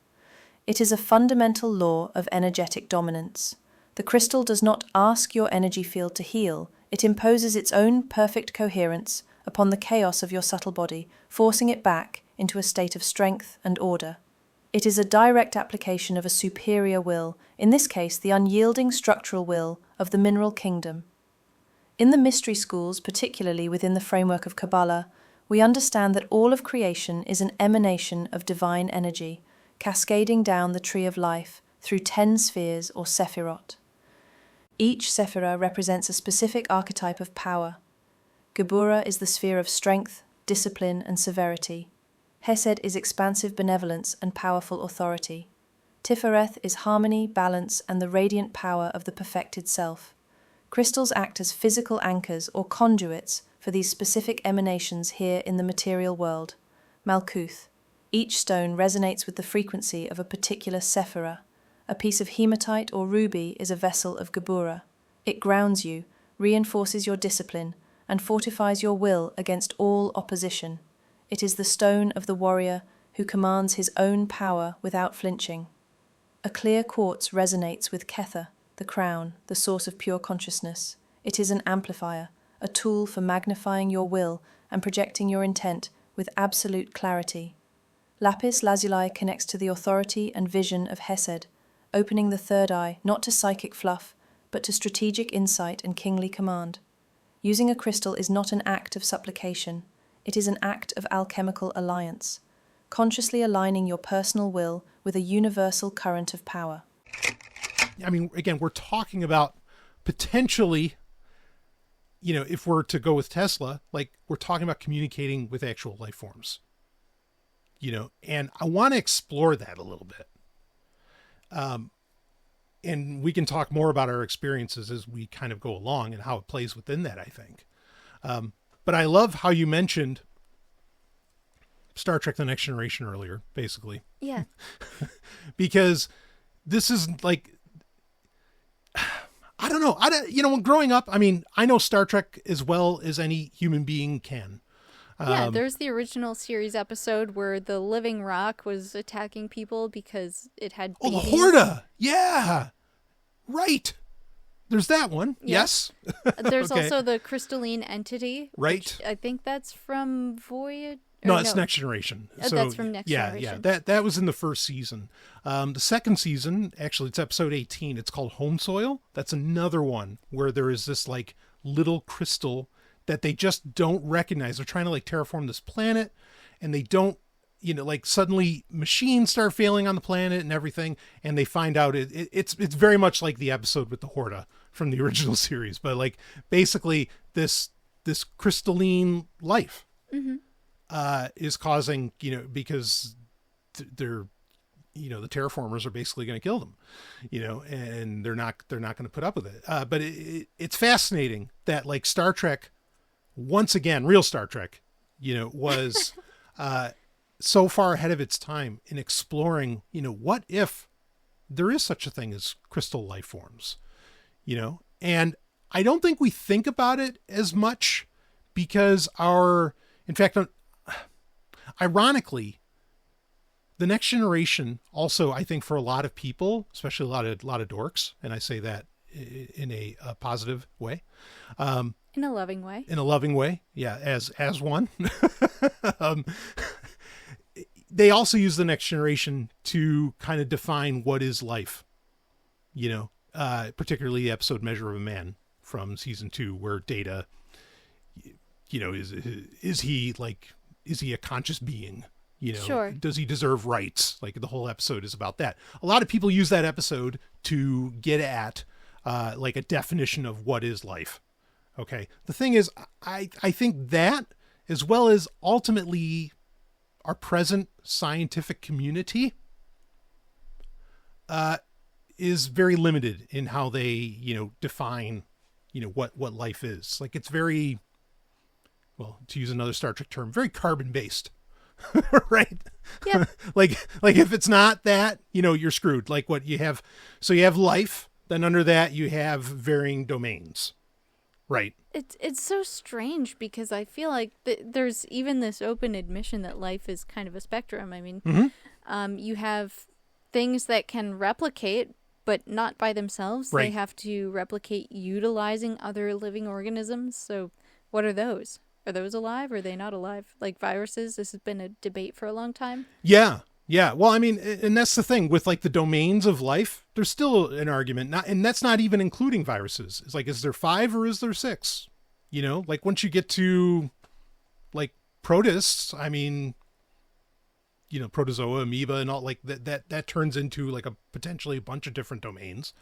It is a fundamental law of energetic dominance. The crystal does not ask your energy field to heal, it imposes its own perfect coherence upon the chaos of your subtle body, forcing it back into a state of strength and order. It is a direct application of a superior will, in this case the unyielding structural will of the mineral kingdom. In the mystery schools, particularly within the framework of Kabbalah, we understand that all of creation is an emanation of divine energy, cascading down the tree of life through 10 spheres or sephirot. Each sephirah represents a specific archetype of power. Geburah is the sphere of strength, discipline, and severity. Hesed is expansive benevolence and powerful authority. Tifereth is harmony, balance, and the radiant power of the perfected self. Crystals act as physical anchors or conduits for these specific emanations here in the material world. Malkuth. Each stone resonates with the frequency of a particular sephirah. A piece of hematite or ruby is a vessel of Geburah. It grounds you, reinforces your discipline, and fortifies your will against all opposition. It is the stone of the warrior who commands his own power without flinching. A clear quartz resonates with Kether, the crown, the source of pure consciousness. It is an amplifier, a tool for magnifying your will and projecting your intent with absolute clarity. Lapis lazuli connects to the authority and vision of Hesed, opening the third eye not to psychic fluff, but to strategic insight and kingly command. Using a crystal is not an act of supplication, it is an act of alchemical alliance, consciously aligning your personal will with a universal current of power. I mean, again, we're talking about potentially, if we're to go with Tesla, like we're talking about communicating with actual life forms, and I want to explore that a little bit. And we can talk more about our experiences as we kind of go along and how it plays within that, I think. But I love how you mentioned Star Trek: The Next Generation earlier, basically. Yeah. Because this is like, I don't know. When growing up, I mean, I know Star Trek as well as any human being can. Yeah, there's the original series episode where the living rock was attacking people because it had babies. Oh, the Horta! Yeah! Right! There's that one. Yeah. Yes. There's Okay. also the crystalline entity. Right. Which I think that's from Voyage. No, it's Next Generation. That's from Next Generation. Yeah. That was in the first season. The second season, actually, it's episode 18. It's called Home Soil. That's another one where there is this like little crystal that they just don't recognize. They're trying to like terraform this planet, and they don't, like suddenly machines start failing on the planet and everything, and they find out it's very much like the episode with the Horta from the original series, but like basically this crystalline life is causing, because they're, the terraformers are basically going to kill them, and they're not going to put up with it. But it's fascinating that like Star Trek, once again, real Star Trek, was so far ahead of its time in exploring, what if there is such a thing as crystal life forms, and I don't think we think about it as much because in fact, ironically, the Next Generation also, I think for a lot of people, especially a lot of dorks, and I say that in a positive way, in a loving way. In a loving way, yeah, as one. They also use the Next Generation to kind of define what is life, particularly the episode Measure of a Man from season 2, where Data, is he a conscious being? Sure. Does he deserve rights? Like the whole episode is about that. A lot of people use that episode to get at like a definition of what is life. Okay. The thing is, I think that, as well as ultimately our present scientific community, is very limited in how they, define, what life is. Like it's very, well, to use another Star Trek term, very carbon based. Right. Yeah. like if it's not that, you're screwed. Like what you have. So you have life, then under that you have varying domains. Right. It's so strange because I feel like there's even this open admission that life is kind of a spectrum. I mean, you have things that can replicate, but not by themselves. Right. They have to replicate utilizing other living organisms. So what are those? Are those alive? Or are they not alive? Like viruses? This has been a debate for a long time. Yeah. Yeah. Well, I mean, and that's the thing with like the domains of life, there's still an argument, and that's not even including viruses. It's like, is there 5 or is there 6? Like once you get to like protists, I mean, protozoa, amoeba, and all like that turns into like a potentially a bunch of different domains.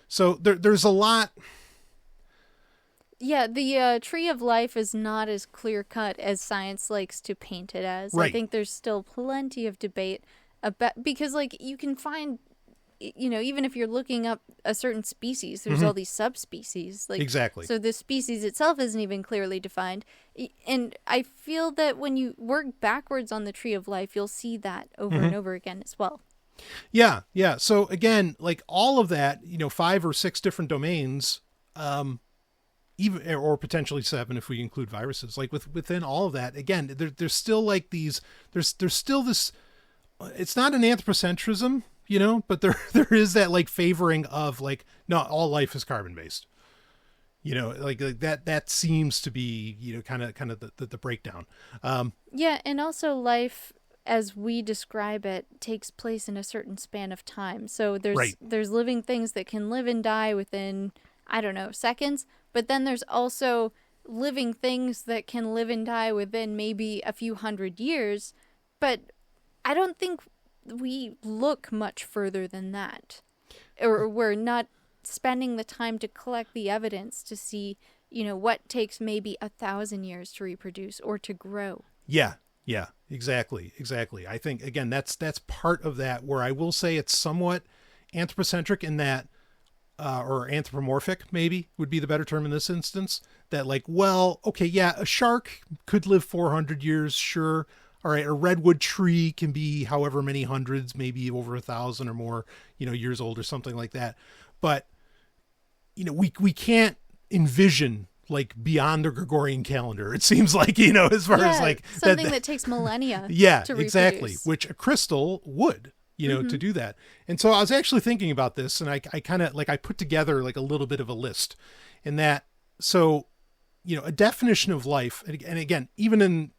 So there's a lot. Yeah, the tree of life is not as clear-cut as science likes to paint it as. Right. I think there's still plenty of debate about, because like you can find, even if you're looking up a certain species, there's all these subspecies. Like, exactly. So the species itself isn't even clearly defined. And I feel that when you work backwards on the tree of life, you'll see that over and over again as well. Yeah. Yeah. So again, like all of that, 5 or 6 different domains, even, or potentially 7 if we include viruses, like within all of that, again, there's still like these, there's still this, it's not an anthropocentrism, but there is that like favoring of like, no, all life is carbon based, like that seems to be, kind of the breakdown. Yeah. And also life, as we describe it, takes place in a certain span of time. So there's living things that can live and die within, I don't know, seconds. But then there's also living things that can live and die within maybe a few hundred years. But I don't think we look much further than that. Or we're not spending the time to collect the evidence to see, what takes maybe 1,000 years to reproduce or to grow. Yeah. Yeah, exactly. I think, again, that's part of that, where I will say it's somewhat anthropocentric in that, or anthropomorphic maybe would be the better term in this instance, that like, well, okay, yeah, a shark could live 400 years, sure. All right, a redwood tree can be however many hundreds, maybe over 1,000 or more, years old or something like that. But, we can't envision like beyond the Gregorian calendar. It seems like, as far as like something that takes millennia. Yeah, to exactly. reproduce. Which a crystal would, to do that. And so I was actually thinking about this, and I kind of like, I put together like a little bit of a list in that. So, a definition of life, and again, even in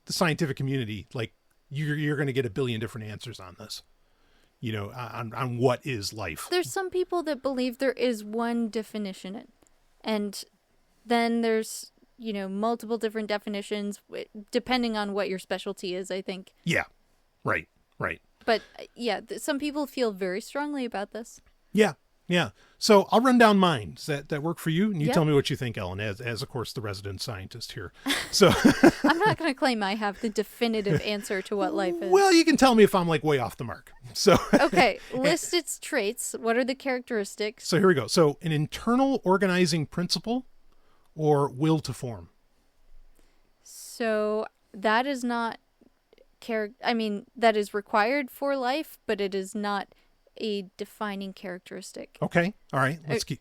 the scientific community, like you're going to get a billion different answers on this, on what is life. There's some people that believe there is one definition, and then there's, multiple different definitions depending on what your specialty is, I think. Yeah. Right. But yeah, some people feel very strongly about this. Yeah. So I'll run down mine. Does that work for you? And you Yep. tell me what you think, Ellen, as of course the resident scientist here. So I'm not going to claim I have the definitive answer to what life is. well, you can tell me if I'm like way off the mark. So Okay, list its traits. What are the characteristics? So here we go. So an internal organizing principle or will to form. So that is not that is required for life, but it is not a defining characteristic. Okay. All right. Let's keep.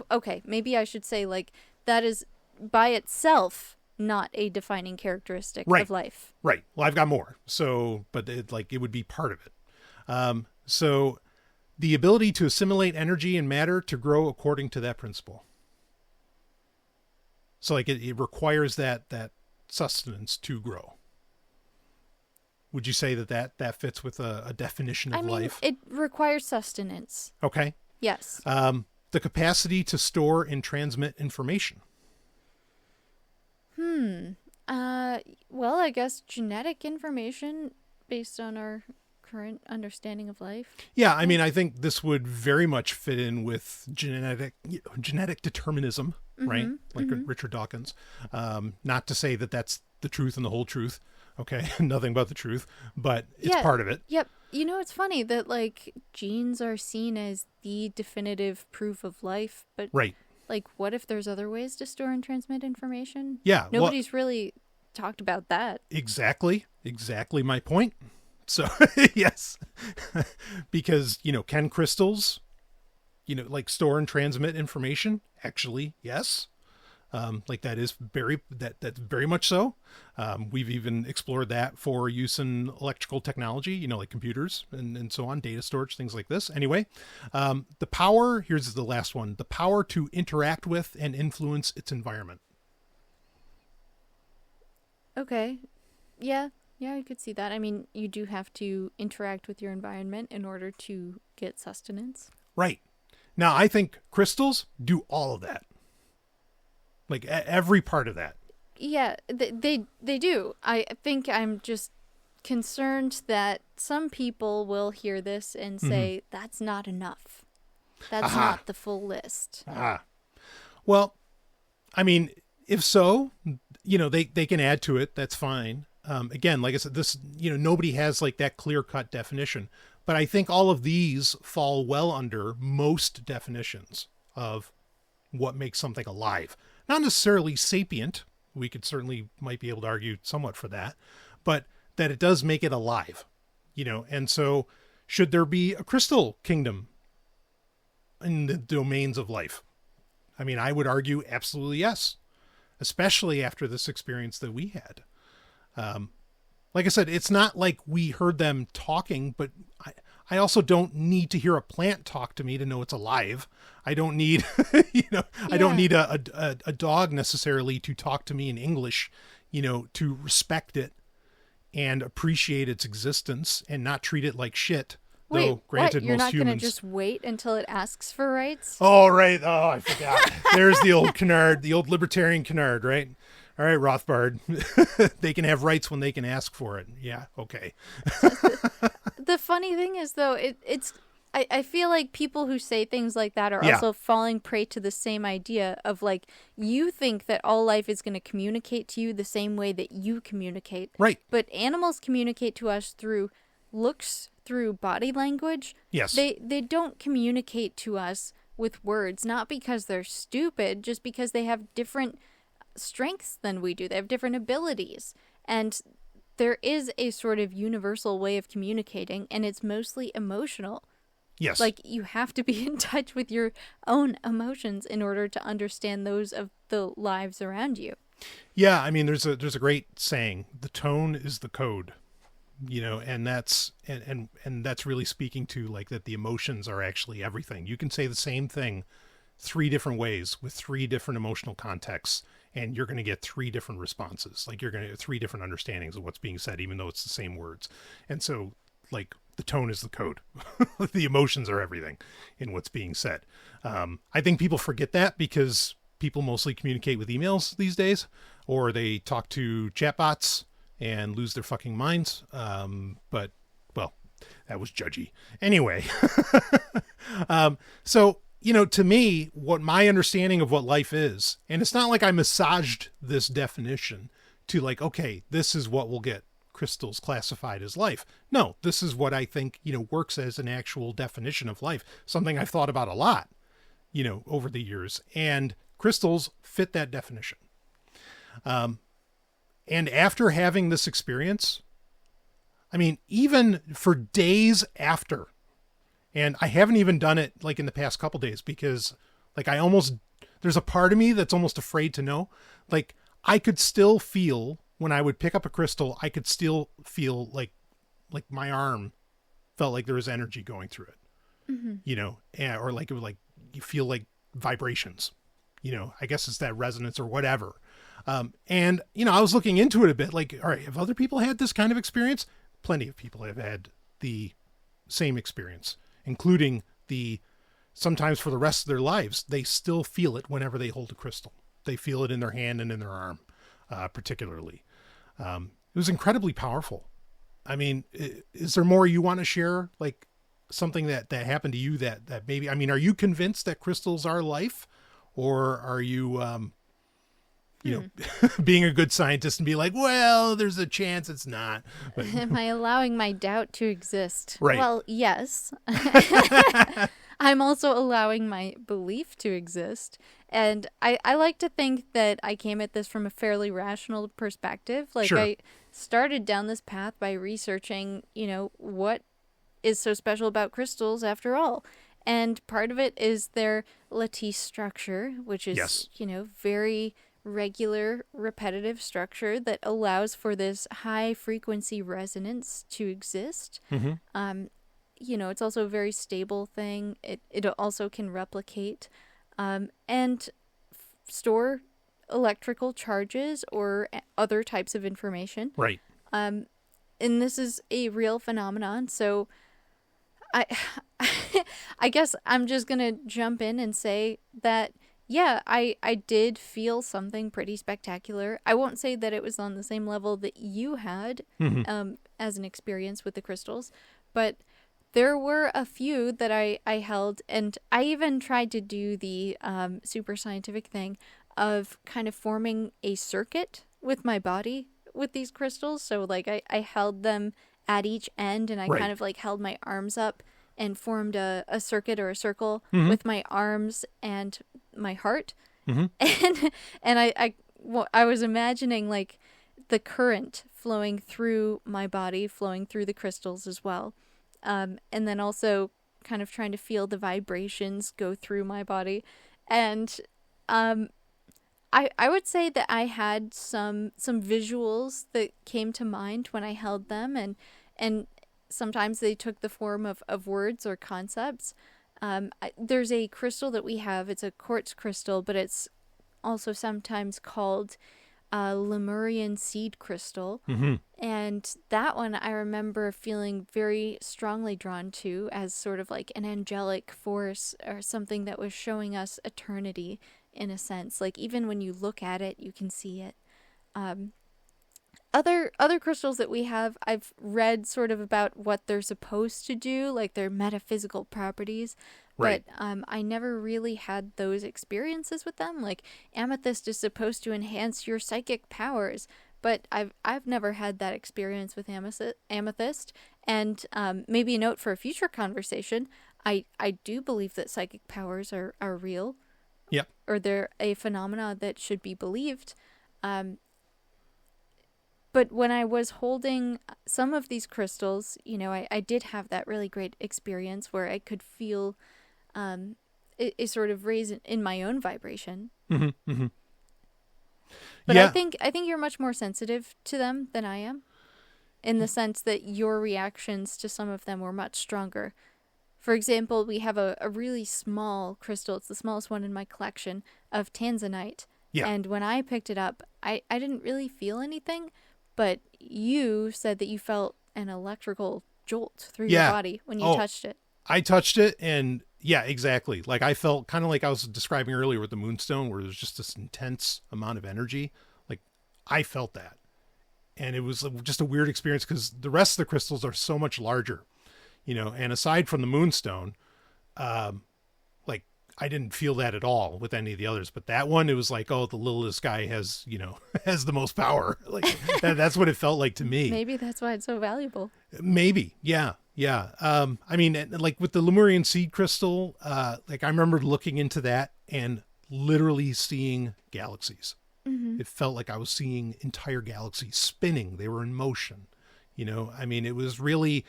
Okay, maybe I should say like that is by itself not a defining characteristic Right. of life. Right. Well, I've got more. So, but it would be part of it. So the ability to assimilate energy and matter to grow according to that principle. So like it requires that sustenance to grow. Would you say that fits with a definition of life? It requires sustenance. Okay. Yes. The capacity to store and transmit information. Well, I guess genetic information based on our current understanding of life. Yeah, I mean, I think this would very much fit in with genetic determinism, right? Like Richard Dawkins. Not to say that that's the truth and the whole truth. Okay, nothing but the truth, but it's part of it. Yep. It's funny that like genes are seen as the definitive proof of life, but Right. like what if there's other ways to store and transmit information? Yeah. Nobody's really talked about that. Exactly my point. So, yes, because, can crystals, like store and transmit information? Actually, yes. Like that's very much so. We've even explored that for use in electrical technology, like computers and so on, data storage, things like this. Anyway, the power, here's the last one, the power to interact with and influence its environment. Okay. Yeah, I could see that. I mean, you do have to interact with your environment in order to get sustenance. Right. Now, I think crystals do all of that. Like every part of that. Yeah, they do. I think I'm just concerned that some people will hear this and say, that's not enough. That's not the full list. Well, I mean, if so, they can add to it. That's fine. Again, like I said, this, nobody has like that clear-cut definition. But I think all of these fall well under most definitions of what makes something alive. Not necessarily sapient. We might be able to argue somewhat for that, but that it does make it alive, and so should there be a crystal kingdom in the domains of life? I mean, I would argue absolutely yes, especially after this experience that we had. Like I said, it's not like we heard them talking, but I also don't need to hear a plant talk to me to know it's alive. I don't need, I don't need a dog necessarily to talk to me in English, to respect it and appreciate its existence and not treat it like shit. Wait, Though, granted, what? You're most not humans... going to just wait until it asks for rights? Oh, right. Oh, I forgot. There's the old canard, the old libertarian canard, right? All right, Rothbard. They can have rights when they can ask for it. Yeah, okay. The funny thing is, though, I feel like people who say things like that are also falling prey to the same idea of, like, you think that all life is going to communicate to you the same way that you communicate. Right. But animals communicate to us through looks, through body language. Yes. They don't communicate to us with words, not because they're stupid, just because they have different strengths than we do. They have different abilities. And there is a sort of universal way of communicating, and it's mostly emotional. Yes. Like, you have to be in touch with your own emotions in order to understand those of the lives around you. Yeah, I mean, there's a great saying: the tone is the code. And that's and that's really speaking to like that the emotions are actually everything. You can say the same thing 3 different ways with 3 different emotional contexts, and you're going to get 3 different responses. Like, you're going to get 3 different understandings of what's being said, even though it's the same words. And so, like, the tone is the code. The emotions are everything in what's being said. I think people forget that because people mostly communicate with emails these days, or they talk to chatbots and lose their fucking minds. But, well, that was judgy. Anyway. So, to me, what my understanding of what life is, and it's not like I massaged this definition to like, okay, this is what will get crystals classified as life. No, this is what I think, works as an actual definition of life. Something I've thought about a lot, over the years, and crystals fit that definition. And after having this experience, I mean, even for days after, and I haven't even done it like in the past couple days because like there's a part of me that's almost afraid to know. Like, I could still feel when I would pick up a crystal, I could still feel like my arm felt like there was energy going through it, mm-hmm. Or like it was like, you feel like vibrations, I guess it's that resonance or whatever. And, I was looking into it a bit, like, all right, have other people had this kind of experience? Plenty of people have had the same experience, including sometimes for the rest of their lives, they still feel it whenever they hold a crystal. They feel it in their hand and in their arm, particularly. It was incredibly powerful. I mean, is there more you want to share? Like something that happened to you that maybe, I mean, are you convinced that crystals are life, or are you, being a good scientist and be like, well, there's a chance it's not. But, am I allowing my doubt to exist? Right. Well, yes. I'm also allowing my belief to exist. And I like to think that I came at this from a fairly rational perspective. Like, sure. I started down this path by researching, what is so special about crystals after all. And part of it is their lattice structure, which is, yes. Very regular, repetitive structure that allows for this high frequency resonance to exist. Mm-hmm. It's also a very stable thing. It also can replicate and store electrical charges or other types of information. Right. And this is a real phenomenon. So I guess I'm just going to jump in and say that, yeah, I did feel something pretty spectacular. I won't say that it was on the same level that you had mm-hmm. As an experience with the crystals, but there were a few that I held, and I even tried to do the super scientific thing of kind of forming a circuit with my body with these crystals. So like I held them at each end, and I right. kind of like held my arms up and formed a circuit or a circle mm-hmm. with my arms and my heart. Mm-hmm. And I was imagining like the current flowing through my body, flowing through the crystals as well. And then also kind of trying to feel the vibrations go through my body. And I would say that I had some visuals that came to mind when I held them, and sometimes they took the form of words or concepts. There's a crystal that we have. It's a quartz crystal, but it's also sometimes called Lemurian seed crystal. Mm-hmm. And that one I remember feeling very strongly drawn to as sort of like an angelic force or something that was showing us eternity in a sense. Like even when you look at it, you can see it. Other crystals that we have, I've read sort of about what they're supposed to do, like their metaphysical properties. Right. But I never really had those experiences with them. Like amethyst is supposed to enhance your psychic powers, but I've never had that experience with amethyst. And maybe a note for a future conversation, I do believe that psychic powers are real. Yep. Or they're a phenomena that should be believed. But when I was holding some of these crystals, you know, I did have that really great experience where I could feel a sort of raise in my own vibration. Mm-hmm, mm-hmm. But Yeah. I think you're much more sensitive to them than I am, in the sense that your reactions to some of them were much stronger. For example, we have a really small crystal, it's the smallest one in my collection, of tanzanite. Yeah. And when I picked it up, I didn't really feel anything, but you said that you felt an electrical jolt through your body when you touched it. I touched it, and yeah, exactly. Like I felt kind of like I was describing earlier with the moonstone, where there's just this intense amount of energy. Like I felt that. And it was just a weird experience because the rest of the crystals are so much larger, you know, and aside from the moonstone, like I didn't feel that at all with any of the others, but that one, it was like, oh, the littlest guy has, you know, has the most power. Like that's what it felt like to me. Maybe that's why it's so valuable. Maybe. Yeah. Yeah. I mean, like with the Lemurian seed crystal, like I remember looking into that and literally seeing galaxies. Mm-hmm. It felt like I was seeing entire galaxies spinning. They were in motion, you know. I mean, it was really,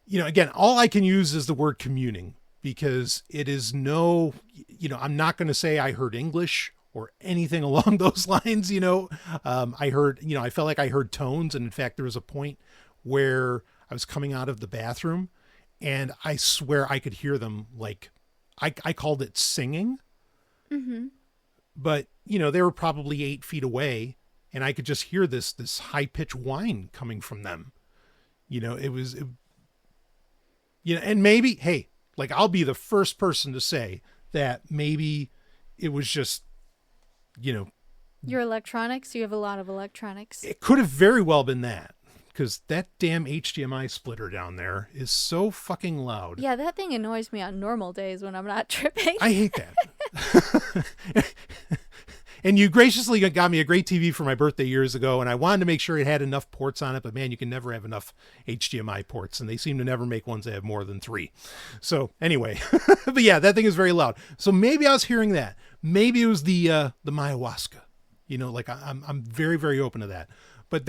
you know, again, all I can use is the word communing because it is no, you know, I'm not going to say I heard English or anything along those lines, you know. I heard, you know, I felt like I heard tones. And in fact, there was a point where I was coming out of the bathroom and I swear I could hear them. Like I called it singing. Mm-hmm. But, you know, they were probably 8 feet away and I could just hear this high pitched whine coming from them. You know, you know, and maybe, hey, like I'll be the first person to say that maybe it was just, you know, Your electronics, you have a lot of electronics. it could have very well been that because that damn HDMI splitter down there is so fucking loud. Yeah, that thing annoys me on normal days when I'm not tripping. I hate that. And you graciously got me a great TV for my birthday years ago, and I wanted to make sure it had enough ports on it, but man, you can never have enough HDMI ports, and they seem to never make ones that have more than 3. So anyway, but yeah, that thing is very loud. So maybe I was hearing that. Maybe it was the Myhuasca. You know, like I'm very, very open to that. But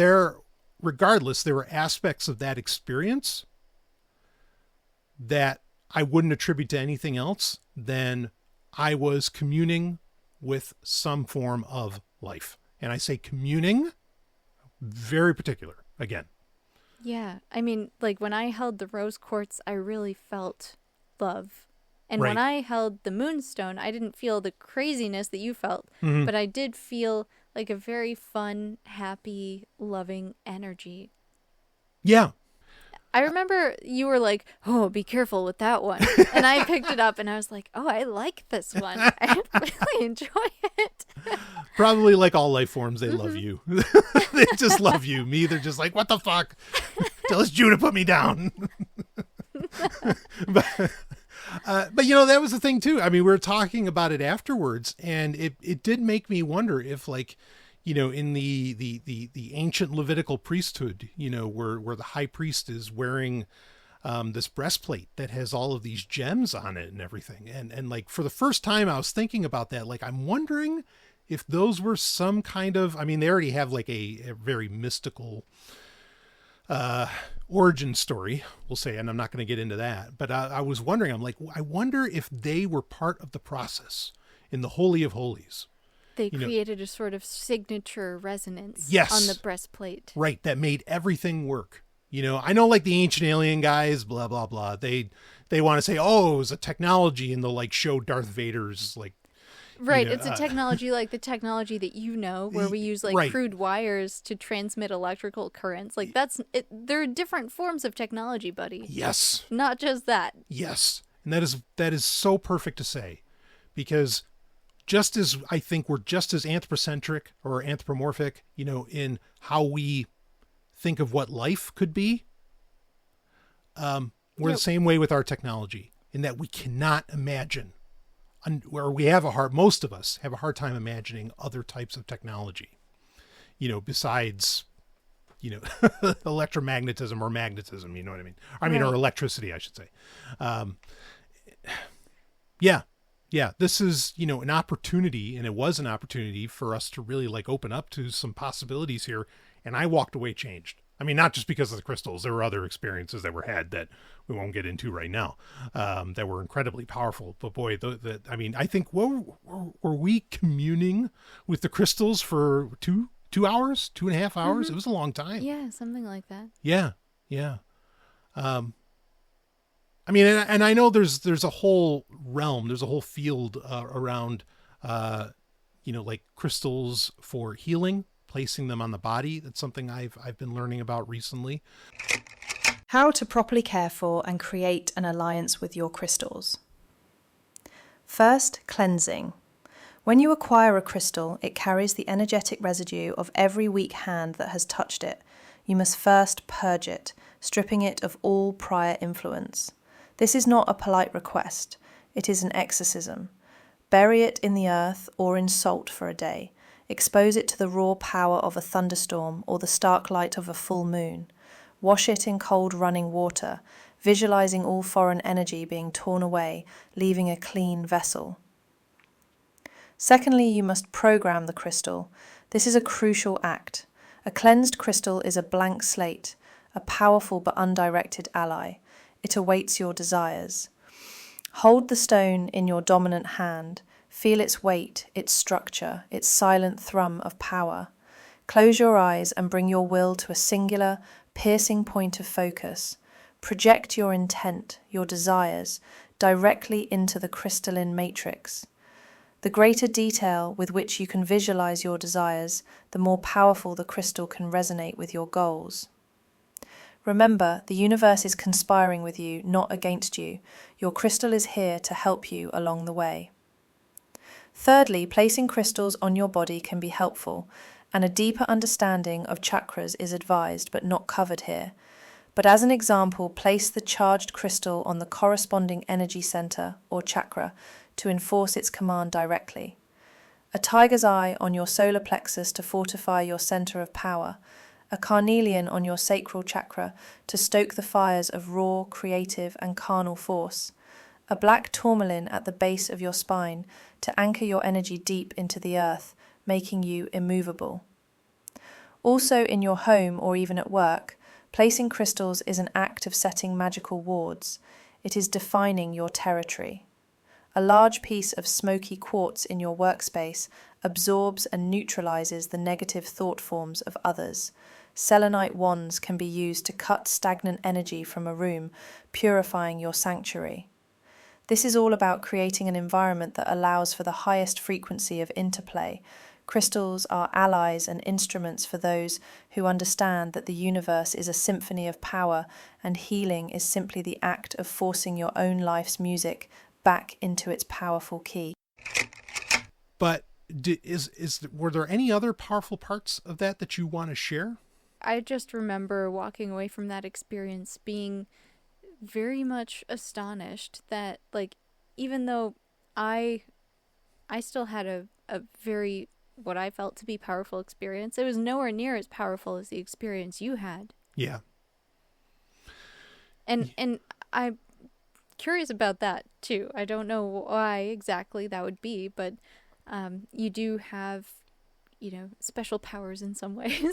regardless, there were aspects of that experience that I wouldn't attribute to anything else than I was communing with some form of life. And I say communing, very particular, again. Yeah, I mean, like when I held the rose quartz, I really felt love. And Right. when I held the moonstone, I didn't feel the craziness that you felt, Mhm. but I did feel like a very fun, happy, loving energy. Yeah. I remember you were like, oh, be careful with that one. And I picked it up and I was like, oh, I like this one. I really enjoy it. Probably like all life forms, they love you. They just love you. Me, they're just like, what the fuck? Tell us Jew to put me down. But you know, that was the thing too. I mean, we were talking about it afterwards, and it did make me wonder if, like, you know, in the ancient Levitical priesthood, you know, where the high priest is wearing this breastplate that has all of these gems on it and everything. And like for the first time I was thinking about that, like I'm wondering if those were some kind of, I mean, they already have like a very mystical origin story, we'll say, and I'm not going to get into that, but I was wondering, I'm like, I wonder if they were part of the process in the Holy of Holies. They created a sort of signature resonance Yes. on the breastplate. Right, that made everything work. You know, I know like the ancient alien guys, blah, blah, blah. They want to say, oh, it was a technology, and they'll like show Darth Vader's like. Right, You know, it's a technology like the technology that you know, where we use like right. crude wires to transmit electrical currents. Like there are different forms of technology, buddy. Yes. Not just that. Yes. And that is so perfect to say, because just as I think we're just as anthropocentric or anthropomorphic, you know, in how we think of what life could be, we're the same way with our technology, in that we cannot imagine, or most of us have a hard time imagining other types of technology, you know, besides, you know, electromagnetism or magnetism, you know what I mean? Right. Or electricity, I should say. Yeah, this is, you know, an opportunity, and it was an opportunity for us to really like open up to some possibilities here And I walked away changed. I mean, not just because of the crystals. There were other experiences that were had that we won't get into right now, that were incredibly powerful. But boy, I mean, I think, were we communing with the crystals for 2 hours, 2.5 hours? Mm-hmm. It was a long time. Yeah, something like that. Yeah. I mean, and I know there's a whole realm, there's a whole field around, like crystals for healing, placing them on the body. That's something I've been learning about recently. How to properly care for and create an alliance with your crystals. First, cleansing. When you acquire a crystal, it carries the energetic residue of every weak hand that has touched it. You must first purge it, stripping it of all prior influence. This is not a polite request. It is an exorcism. Bury it in the earth or in salt for a day. Expose it to the raw power of a thunderstorm or the stark light of a full moon. Wash it in cold running water, visualizing all foreign energy being torn away, leaving a clean vessel. Secondly, you must program the crystal. This is a crucial act. A cleansed crystal is a blank slate, a powerful but undirected ally. It awaits your desires. Hold the stone in your dominant hand. Feel its weight, its structure, its silent thrum of power. Close your eyes and bring your will to a singular, piercing point of focus. Project your intent, your desires, directly into the crystalline matrix. The greater detail with which you can visualize your desires, the more powerful the crystal can resonate with your goals. Remember, the universe is conspiring with you, not against you. Your crystal is here to help you along the way. Thirdly, placing crystals on your body can be helpful, and a deeper understanding of chakras is advised but not covered here. But as an example, place the charged crystal on the corresponding energy center or chakra to enforce its command directly. A tiger's eye on your solar plexus to fortify your center of power. A carnelian on your sacral chakra to stoke the fires of raw, creative, and carnal force. A black tourmaline at the base of your spine to anchor your energy deep into the earth, making you immovable. Also in your home or even at work, placing crystals is an act of setting magical wards. It is defining your territory. A large piece of smoky quartz in your workspace absorbs and neutralizes the negative thought forms of others. Selenite wands can be used to cut stagnant energy from a room, purifying your sanctuary. This is all about creating an environment that allows for the highest frequency of interplay. Crystals are allies and instruments for those who understand that the universe is a symphony of power, and healing is simply the act of forcing your own life's music back into its powerful key. But were there any other powerful parts of that you want to share? I just remember walking away from that experience being very much astonished that, like, even though I still had a very, what I felt to be powerful experience, it was nowhere near as powerful as the experience you had. Yeah. And I'm curious about that too. I don't know why exactly that would be, but you do have, special powers in some ways.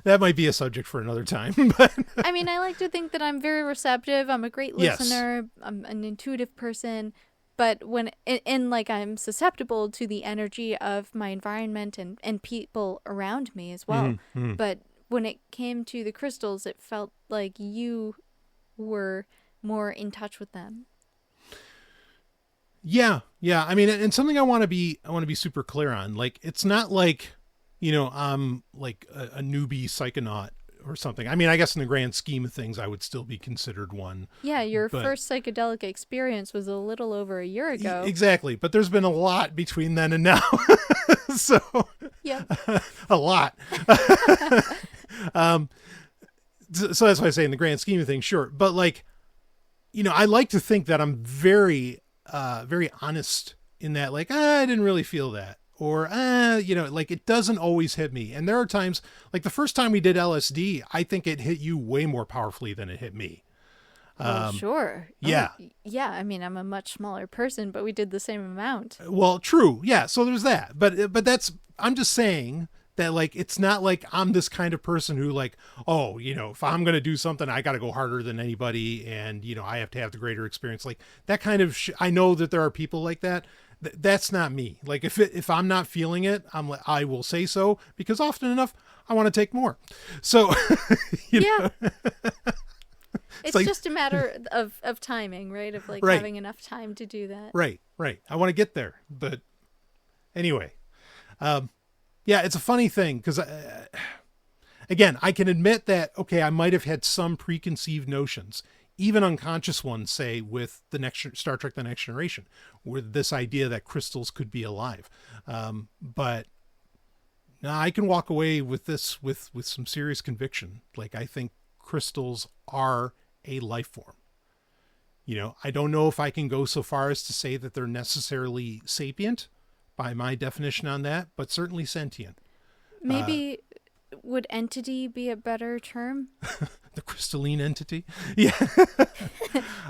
That might be a subject for another time. But I mean, I like to think that I'm very receptive. I'm a great listener. Yes. I'm an intuitive person. But when, and like, I'm susceptible to the energy of my environment and people around me as well. Mm-hmm. But when it came to the crystals, it felt like you were more in touch with them. Yeah. I mean, and something I want to be super clear on. Like, it's not like, I'm like a newbie psychonaut or something. I mean, I guess in the grand scheme of things, I would still be considered one. Yeah, your first psychedelic experience was a little over a year ago. Exactly. But there's been a lot between then and now. So, yeah, a lot. So that's why I say in the grand scheme of things, sure. But like, I like to think that I'm very, very honest in that, like, I didn't really feel that. Or, like, it doesn't always hit me. And there are times, like the first time we did LSD, I think it hit you way more powerfully than it hit me. Sure. Yeah. Yeah. I mean, I'm a much smaller person, but we did the same amount. Well, true. Yeah. So there's that. But I'm just saying that, like, it's not like I'm this kind of person who, like, oh, if I'm going to do something, I got to go harder than anybody. And, I have to have the greater experience. Like that kind of, I know that there are people like that. That's not me. Like if I'm not feeling it, I will say so, because often enough I want to take more. So, yeah. It's like, just a matter of timing, right? Of like right. having enough time to do that. Right. I want to get there. But anyway, yeah, it's a funny thing because, again, I can admit that, okay, I might have had some preconceived notions, even unconscious ones, say with the Star Trek: The Next Generation, with this idea that crystals could be alive. But now I can walk away with this with some serious conviction. Like, I think crystals are a life form. I don't know if I can go so far as to say that they're necessarily sapient by my definition on that, but certainly sentient. Maybe would entity be a better term? The crystalline entity? Yeah.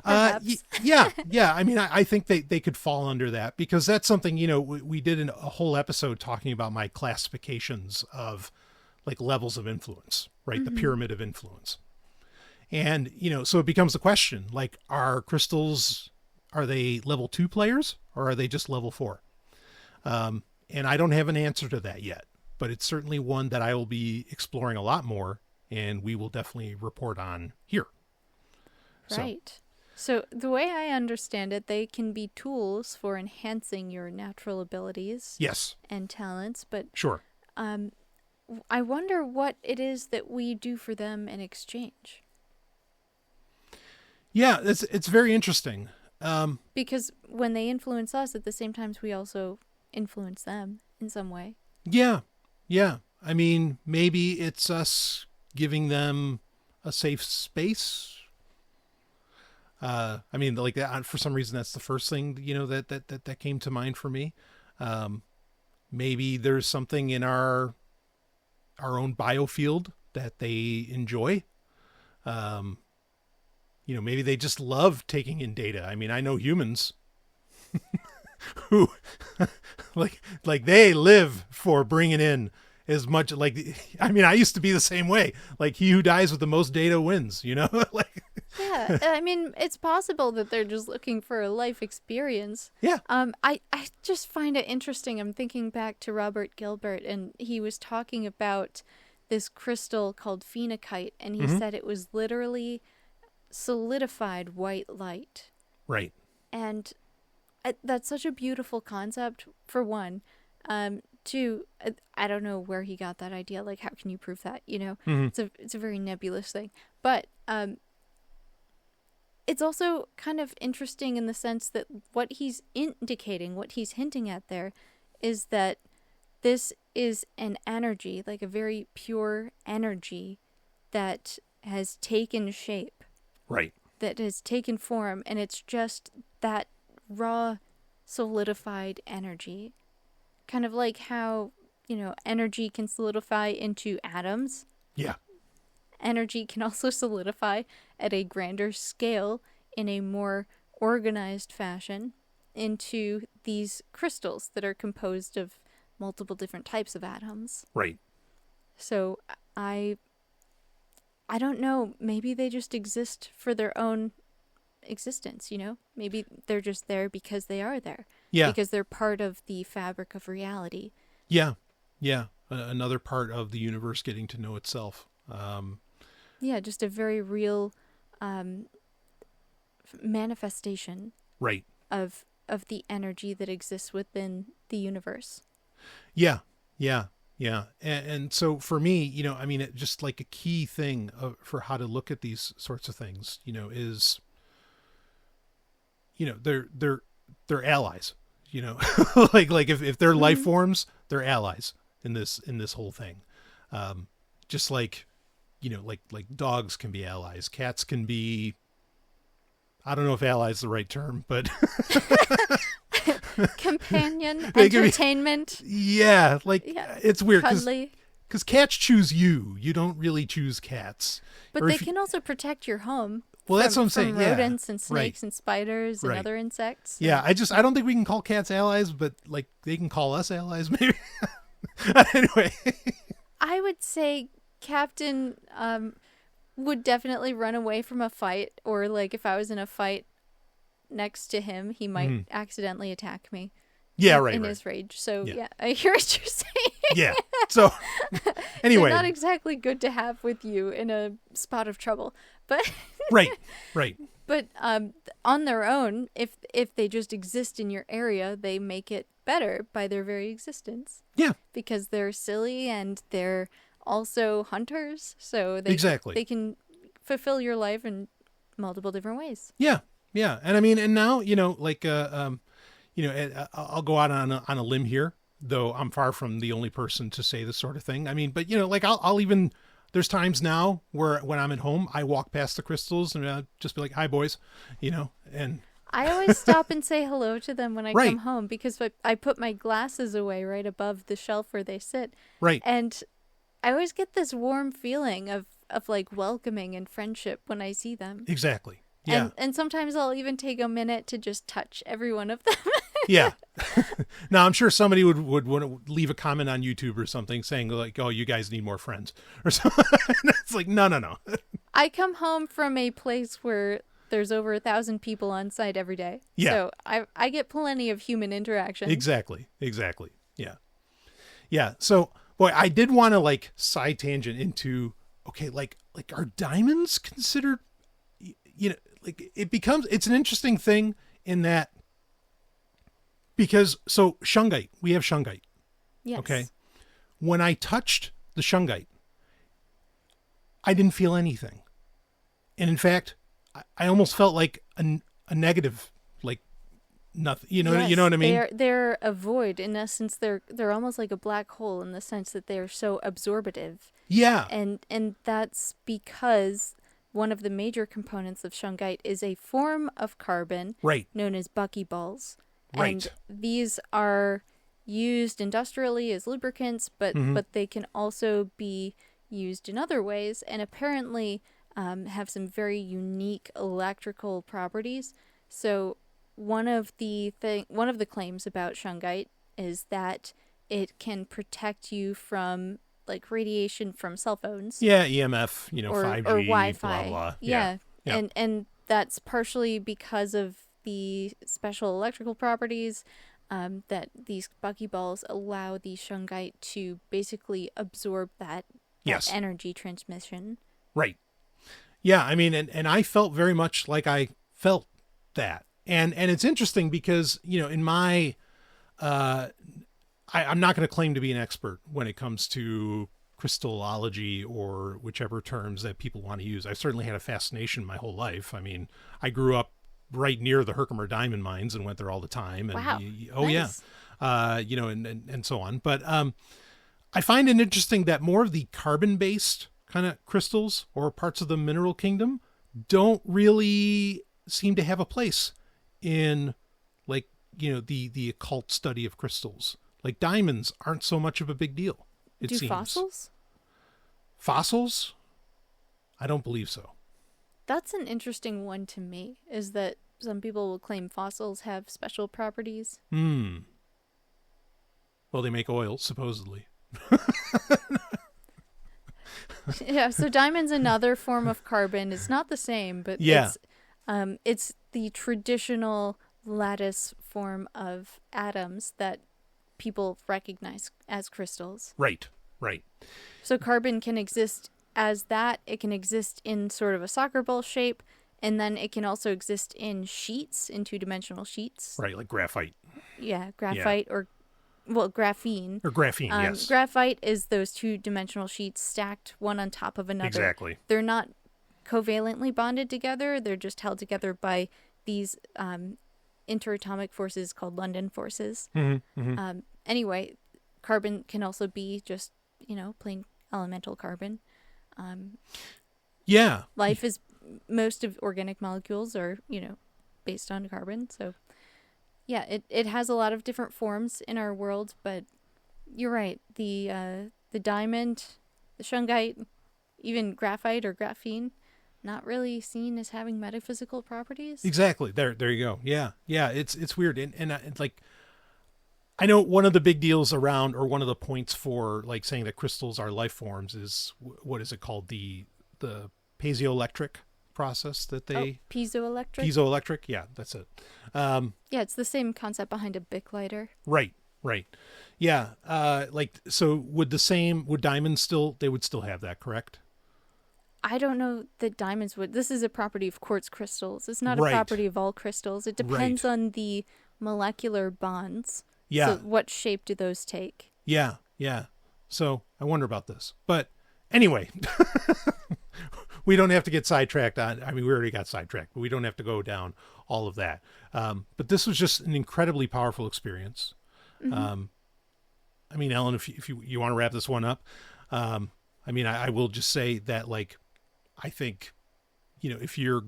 Perhaps. Yeah. I mean, I think they could fall under that, because that's something, we did a whole episode talking about my classifications of, like, levels of influence, right? Mm-hmm. The pyramid of influence. And, so it becomes the question, like, are crystals, are they level 2 players, or are they just level 4? And I don't have an answer to that yet, but it's certainly one that I will be exploring a lot more, and we will definitely report on here. Right. So the way I understand it, they can be tools for enhancing your natural abilities. Yes. And talents, but sure. I wonder what it is that we do for them in exchange. Yeah, it's very interesting. Because when they influence us, at the same time, we also influence them in some way. Yeah. I mean, maybe it's us giving them a safe space. I mean, like, for some reason, that's the first thing, that came to mind for me. Maybe there's something in our own biofield that they enjoy. Maybe they just love taking in data. I mean, I know humans who like they live for bringing in as much, like, I mean, I used to be the same way. Like, he who dies with the most data wins, like. Yeah, I mean, it's possible that they're just looking for a life experience. Yeah. I just find it interesting. I'm thinking back to Robert Gilbert, and he was talking about this crystal called phenakite, and he mm-hmm. said it was literally solidified white light. Right. And that's such a beautiful concept, for one. Two, I don't know where he got that idea. Like, how can you prove that? Mm-hmm. It's a very nebulous thing. But it's also kind of interesting in the sense that what he's indicating, what he's hinting at there, is that this is an energy, like a very pure energy that has taken shape. Right. That has taken form, and it's just that raw, solidified energy. Kind of like how, energy can solidify into atoms. Yeah. Energy can also solidify at a grander scale in a more organized fashion into these crystals that are composed of multiple different types of atoms. Right. So I don't know, maybe they just exist for their own existence, Maybe they're just there because they are there. Yeah. Because they're part of the fabric of reality. Yeah. Another part of the universe getting to know itself. Yeah, just a very real manifestation. Right. Of the energy that exists within the universe. Yeah. And so for me, I mean, it just like a key thing for how to look at these sorts of things, is, they're allies, like if they're mm-hmm. life forms, they're allies in this whole thing. Just like, like dogs can be allies. Cats can be, I don't know if ally is the right term, but companion, entertainment. Yeah. It's weird. Cuddly. Because cats choose you. You don't really choose cats. But they can also protect your home. Well, that's what I'm from saying. Yeah. rodents and snakes Right. and spiders and Right. other insects. Yeah, I don't think we can call cats allies, but like they can call us allies maybe. Anyway. I would say Captain would definitely run away from a fight, or like if I was in a fight next to him, he might accidentally attack me. Yeah, in right. his rage. So Yeah. yeah, I hear what you're saying. Yeah. So anyway. They're not exactly good to have with you in a spot of trouble, but Right. but on their own, if they just exist in your area, they make it better by their very existence. Yeah. Because they're silly and they're also hunters, so they can fulfill your life in multiple different ways. Yeah. Yeah. And I mean, and now, like, I'll go out on a limb here, though I'm far from the only person to say this sort of thing. I mean, but like I'll even, there's times now where when I'm at home, I walk past the crystals and I'll just be like, hi boys, and I always stop and say hello to them when I Right. come home, because I put my glasses away right above the shelf where they sit. right. And I always get this warm feeling of like welcoming and friendship when I see them. Exactly. Yeah. And sometimes I'll even take a minute to just touch every one of them. Yeah. Now I'm sure somebody would want to leave a comment on YouTube or something saying like, "Oh, you guys need more friends," or something. It's like, no. I come home from a place where there's over 1,000 people on site every day. Yeah. So I get plenty of human interaction. Exactly. Yeah. Yeah. So, boy, I did want to like side tangent into, okay, like are diamonds considered, like it's an interesting thing in that, because so shungite, we have shungite. Yes. Okay. When I touched the shungite, I didn't feel anything. And in fact, I almost felt like a negative, like nothing, you know what I mean? They're a void. In essence, they're almost like a black hole in the sense that they're so absorbative. Yeah. And that's because one of the major components of shungite is a form of carbon Right. known as buckyballs. Right. And these are used industrially as lubricants, but they can also be used in other ways, and apparently have some very unique electrical properties. So one of the claims about shungite is that it can protect you from like radiation from cell phones. Yeah, EMF, or 5G, or Wi-Fi. blah blah. Yeah. Yeah. And that's partially because of the special electrical properties that these buckyballs allow the shungite to basically absorb that Yes. energy transmission. Right. Yeah, I mean, and I felt very much like I felt that. And it's interesting because, in my, I'm not going to claim to be an expert when it comes to crystallology or whichever terms that people want to use. I've certainly had a fascination my whole life. I mean, I grew up right near the Herkimer diamond mines and went there all the time. And Wow. Nice. Yeah. And so on. But I find it interesting that more of the carbon-based kind of crystals or parts of the mineral kingdom don't really seem to have a place in like, the occult study of crystals. Like diamonds aren't so much of a big deal, it Do seems. fossils? Fossils? I don't believe so. That's an interesting one to me, is that some people will claim fossils have special properties. Well, they make oil, supposedly. Yeah, so diamond's another form of carbon. It's not the same, but Yeah. it's the traditional lattice form of atoms that people recognize as crystals. Right. So carbon can exist as that. It can exist in sort of a soccer ball shape, and then it can also exist in sheets, in two-dimensional sheets. Right, like graphite. Yeah, graphite or graphene. Or graphene, yes. Graphite is those two-dimensional sheets stacked one on top of another. Exactly. They're not covalently bonded together. They're just held together by these interatomic forces called London forces. Anyway, carbon can also be just, plain elemental carbon. Yeah. Life is, most of organic molecules are, based on carbon. So, yeah, it has a lot of different forms in our world, but you're right. The diamond, the shungite, even graphite or graphene, not really seen as having metaphysical properties. Exactly. There you go. Yeah. Yeah. It's weird. And it's like, I know one of the big deals around, or one of the points for like saying that crystals are life forms is, what is it called? The piezoelectric process that they... Piezoelectric? Piezoelectric. Yeah, that's it. Yeah, it's the same concept behind a Bic lighter. Right. Yeah. So would diamonds still have that, correct? I don't know that diamonds would. This is a property of quartz crystals. It's not a property of all crystals. It depends on the molecular bonds. Yeah. So what shape do those take? Yeah. So I wonder about this. But anyway, we don't have to get sidetracked on. I mean, we already got sidetracked, but we don't have to go down all of that. But this was just an incredibly powerful experience. Mm-hmm. I mean, Ellen, if you want to wrap this one up, I mean, I will just say that, like, I think, if you're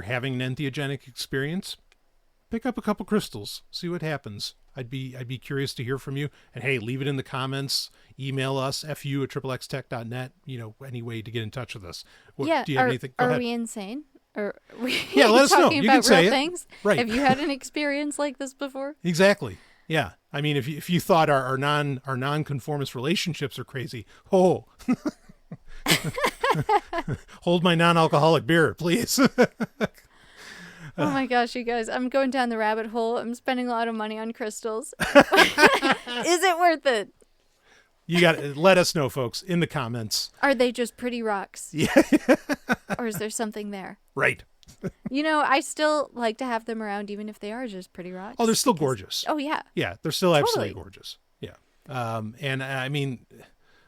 having an entheogenic experience, pick up a couple crystals, see what happens. I'd be curious to hear from you. And hey, leave it in the comments. Email us, fu@xxtech.net. Any way to get in touch with us. Do you have anything? Go ahead. We insane? Or we let us know. talking You about can say real it. things? Right. Have you had an experience like this before? Exactly. Yeah. I mean, if you thought our non-conformist relationships are crazy, hold my non-alcoholic beer, please. Oh my gosh, you guys, I'm going down the rabbit hole. I'm spending a lot of money on crystals. Is it worth it? You got to let us know, folks, in the comments. Are they just pretty rocks? Yeah. Or is there something there? Right. I still like to have them around even if they are just pretty rocks. Oh, they're still gorgeous. Oh, yeah. Yeah, they're still absolutely Totally. gorgeous. Yeah. And I mean,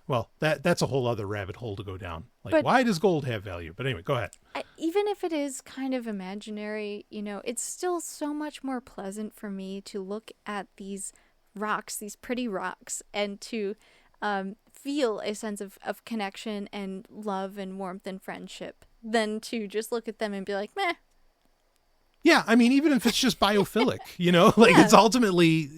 well, that's a whole other rabbit hole to go down. Like, why does gold have value? But anyway, go ahead. Even if it is kind of imaginary, it's still so much more pleasant for me to look at these rocks, these pretty rocks, and to feel a sense of connection and love and warmth and friendship than to just look at them and be like, meh. Yeah, I mean, even if it's just biophilic, it's ultimately,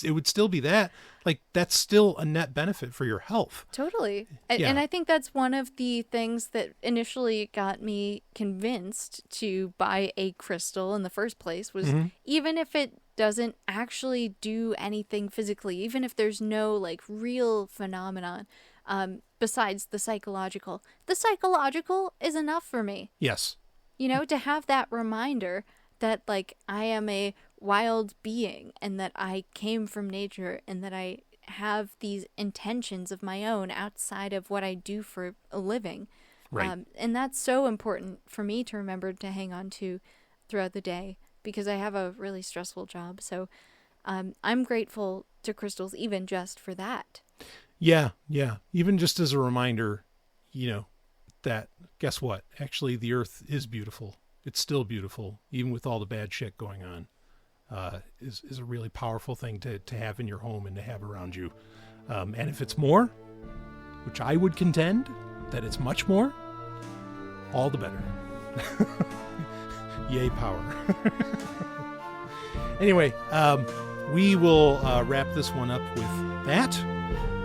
it would still be that. Like, that's still a net benefit for your health. Totally. Yeah. And I think that's one of the things that initially got me convinced to buy a crystal in the first place was even if it doesn't actually do anything physically, even if there's no like real phenomenon besides the psychological is enough for me. Yes. To have that reminder that like I am a wild being and that I came from nature and that I have these intentions of my own outside of what I do for a living. Right. And that's so important for me to remember to hang on to throughout the day because I have a really stressful job. So I'm grateful to crystals even just for that. Yeah. Even just as a reminder, that guess what? Actually, the earth is beautiful. It's still beautiful, even with all the bad shit going on. Is a really powerful thing to have in your home and to have around you. And if it's more, which I would contend that it's much more, all the better. Yay, power. Anyway, we will wrap this one up with that.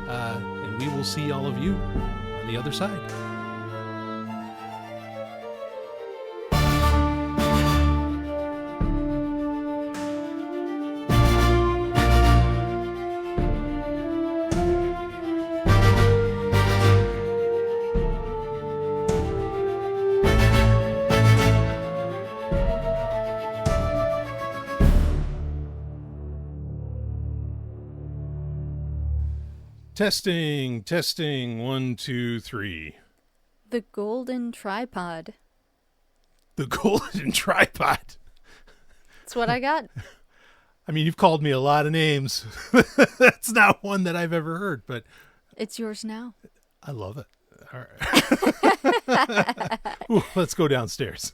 And we will see all of you on the other side. Testing, 1, 2, 3. The golden tripod. The golden tripod. That's what I got. I mean, you've called me a lot of names. That's not one that I've ever heard, but... It's yours now. I love it. All right. Ooh, let's go downstairs.